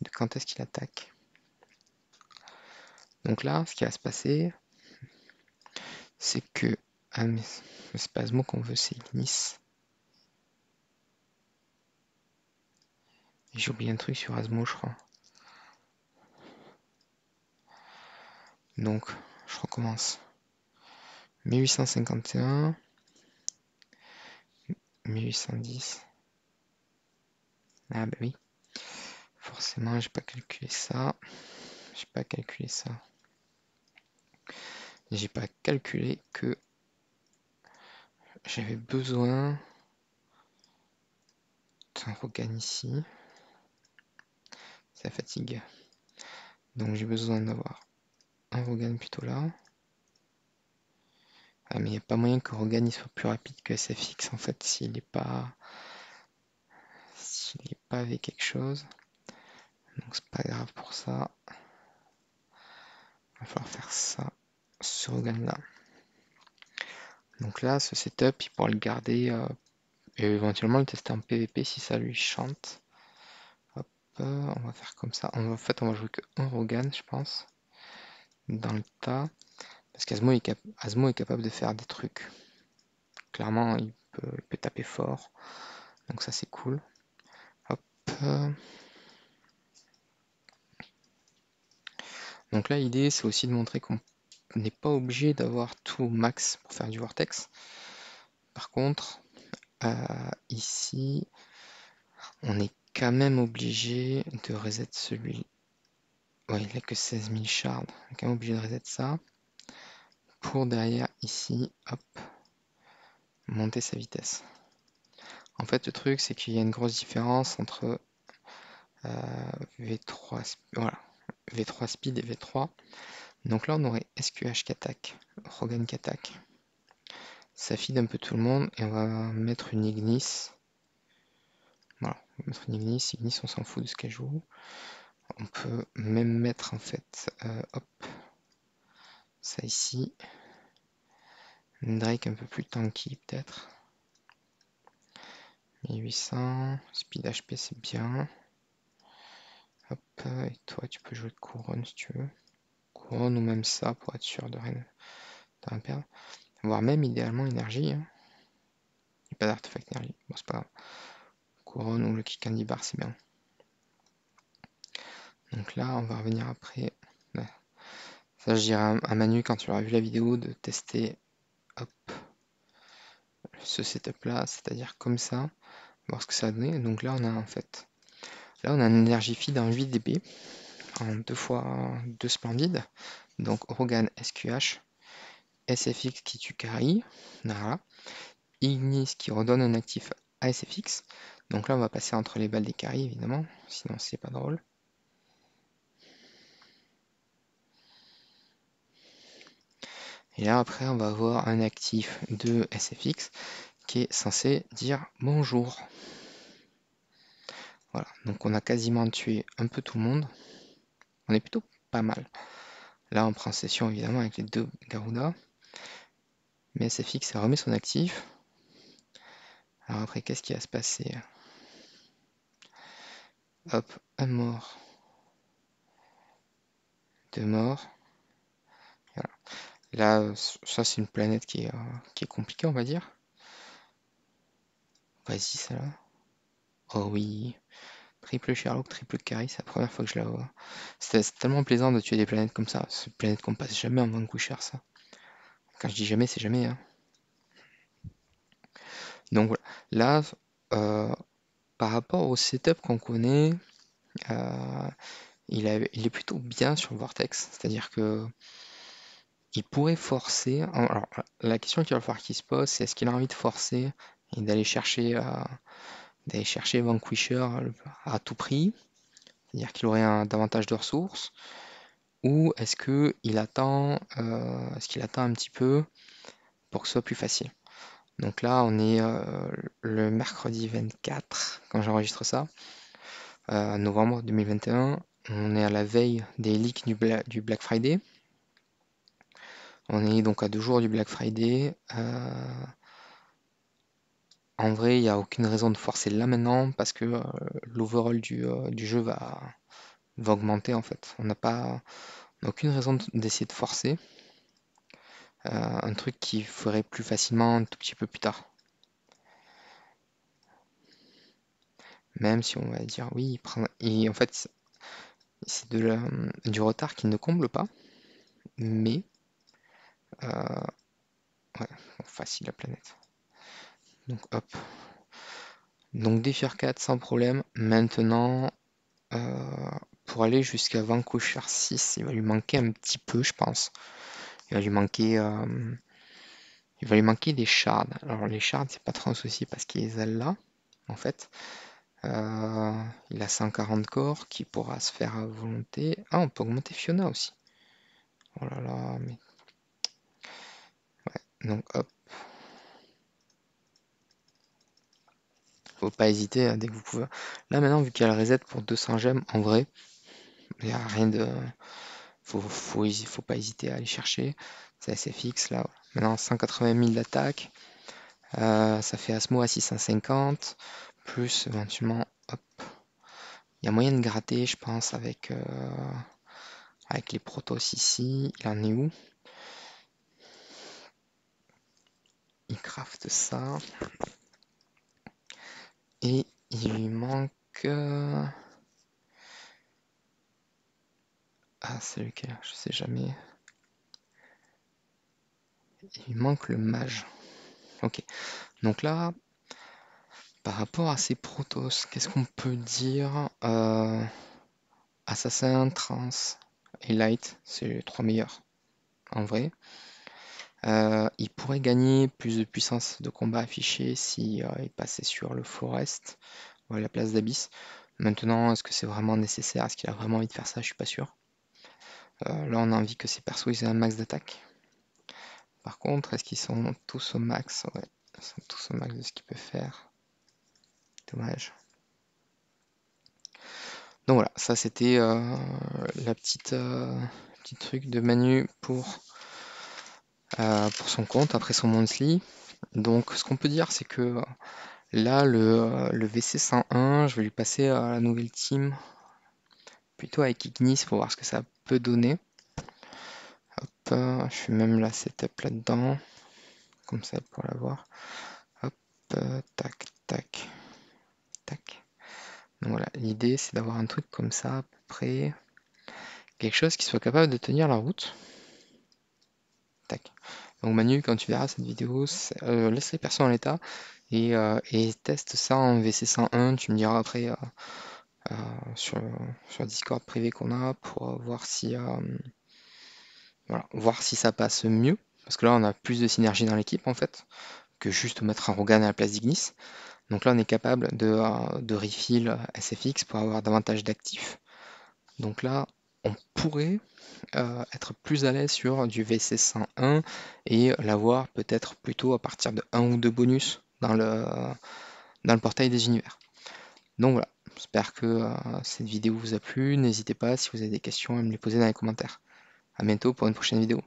de quand est-ce qu'il attaque. Donc là, ce qui va se passer, c'est que. Ah, mais c'est pas ce mot qu'on veut, c'est Ignis. J'ai oublié un truc sur Asmo, je crois. Donc, je recommence. 1851, 1810. Ah bah oui, forcément, j'ai pas calculé ça. J'ai pas calculé ça. J'ai pas calculé que j'avais besoin d'un Rogan ici. Ça fatigue. Donc j'ai besoin d'avoir un Rogan plutôt là. Ah, mais il n'y a pas moyen que Rogan il soit plus rapide que SFX en fait s'il n'est pas avec quelque chose. Donc c'est pas grave pour ça. Il va falloir faire ça, ce Rogan là. Donc là, ce setup, il pourra le garder et éventuellement le tester en PVP si ça lui chante. Hop, on va faire comme ça. En fait, on va jouer que un Rogan, je pense, dans le tas. Parce qu'Asmo est capable de faire des trucs. Clairement, il peut taper fort. Donc ça, c'est cool. Hop. Donc là, l'idée, c'est aussi de montrer qu'on n'est pas obligé d'avoir tout max pour faire du vortex. Par contre, ici, on est quand même obligé de reset celui-là. Ouais, il n'a que 16 000 shards. On est quand même obligé de reset ça. Pour derrière, ici, hop, monter sa vitesse. En fait, le truc, c'est qu'il y a une grosse différence entre V3, voilà, V3 speed et V3. Donc là, on aurait SQH qui attaque, Rogan qui attaque. Ça feed un peu tout le monde et on va mettre une Ignis. Voilà, on va mettre une Ignis. Ignis, on s'en fout de ce qu'elle joue. On peut même mettre en fait, hop, ça ici. Une Drake un peu plus tanky peut-être. 1800, speed HP c'est bien. Hop, et toi tu peux jouer de couronne si tu veux. Couronne ou même ça pour être sûr de rien perdre. Voire même idéalement énergie. Hein. Il n'y a pas d'artefact énergie. Bon, c'est pas grave. couronne ou le kick candy bar, c'est bien. Donc là, on va revenir après. Ouais. Ça, je dirais à Manu, quand tu auras vu la vidéo, de tester hop, ce setup là, c'est-à-dire comme ça, voir ce que ça va donner. Donc là, on a en fait, là, on a un énergie feed en 8 dB, en 2 fois 2 splendides. Donc Rogan SQH, SFX qui tue carry, voilà. Ignis qui redonne un actif à SFX. Donc là, on va passer entre les balles des carry, évidemment, sinon c'est pas drôle. Et là, après, on va avoir un actif de SFX qui est censé dire bonjour. Voilà, donc on a quasiment tué un peu tout le monde. On est plutôt pas mal. Là, on prend session évidemment avec les deux Garuda. Mais SFX remet son actif. Alors après, qu'est-ce qui va se passer? Hop, un mort. Deux morts. Voilà. Là, ça c'est une planète qui est compliquée, on va dire. Vas-y, celle-là. Oh oui. Triple Sherlock, triple Carry, c'est la première fois que je la vois. C'est tellement plaisant de tuer des planètes comme ça. C'est une planète qu'on passe jamais en Vanquisher, ça. Quand je dis jamais, c'est jamais, hein. Donc voilà. Là, euh, par rapport au setup qu'on connaît, euh, il est plutôt bien sur le Vortex. C'est-à-dire que il pourrait forcer. Alors, la question qu'il va falloir qu'il se pose, c'est est-ce qu'il a envie de forcer et d'aller chercher Vanquisher à tout prix, c'est-à-dire qu'il aurait davantage de ressources, ou est-ce qu'il attend un petit peu pour que ce soit plus facile. Donc là, on est le mercredi 24 quand j'enregistre ça, novembre 2021. On est à la veille des leaks du Black Friday. On est donc à 2 jours du Black Friday. En vrai, il n'y a aucune raison de forcer là maintenant parce que l'overall du jeu va augmenter en fait. On n'a aucune raison d'essayer de forcer un truc qui ferait plus facilement un tout petit peu plus tard. Même si on va dire oui, en fait c'est du retard qui ne comble pas, mais ouais, bon, facile la planète. Donc hop. Donc Défier 4 sans problème. Maintenant, pour aller jusqu'à Vanquisher 6, il va lui manquer un petit peu, je pense. Il va lui manquer, des shards. Alors les shards, c'est pas trop un souci parce qu'il les a là, en fait. Il a 140 corps qui pourra se faire à volonté. Ah, on peut augmenter Fiona aussi. Oh là là, mais... Ouais, donc hop. Faut pas hésiter dès que vous pouvez. Là maintenant, vu qu'il y a le reset pour 200 gemmes, en vrai, il n'y a rien de... Faut pas hésiter à aller chercher. C'est assez fixe là. Maintenant, 180 000 d'attaque. Ça fait Asmo à 650. Plus éventuellement, hop. Il y a moyen de gratter, je pense, avec les protos ici. Il en est où? Il craft ça. Et il lui manque... Ah, c'est lequel? Je sais jamais. Il lui manque le mage. Ok. Donc là, par rapport à ces protos, qu'est-ce qu'on peut dire? Assassin, Trans et Light, c'est les 3 meilleurs, en vrai. Il pourrait gagner plus de puissance de combat affichée si il passait sur le Forest ou à la place d'Abyss. Maintenant, est-ce que c'est vraiment nécessaire? Est-ce qu'il a vraiment envie de faire ça? Je suis pas sûr. Là, on a envie que ces persos aient un max d'attaque. Par contre, est-ce qu'ils sont tous au max? Ouais, ils sont tous au max de ce qu'ils peuvent faire. Dommage. Donc voilà, ça c'était la petit truc de Manu pour son compte après son monthly. Donc ce qu'on peut dire c'est que là le VC101, je vais lui passer à la nouvelle team plutôt avec Ignis pour voir ce que ça peut donner. Hop, je fais même la setup là-dedans, comme ça pour la voir. Hop, tac, tac, Tac. Donc voilà, l'idée c'est d'avoir un truc comme ça, à peu près, quelque chose qui soit capable de tenir la route. Tac. Donc Manu, quand tu verras cette vidéo, laisse les persos en l'état et teste ça en VC101. Tu me diras après euh, sur, sur Discord privé qu'on a pour voir si, voilà, voir si ça passe mieux. Parce que là, on a plus de synergie dans l'équipe en fait que juste mettre un Rogan à la place d'Ignis. Donc là, on est capable de refill SFX pour avoir davantage d'actifs. Donc là, on pourrait être plus à l'aise sur du VC101 et l'avoir peut-être plutôt à partir de 1 ou 2 bonus dans le portail des univers. Donc voilà, j'espère que cette vidéo vous a plu. N'hésitez pas si vous avez des questions à me les poser dans les commentaires. A bientôt pour une prochaine vidéo.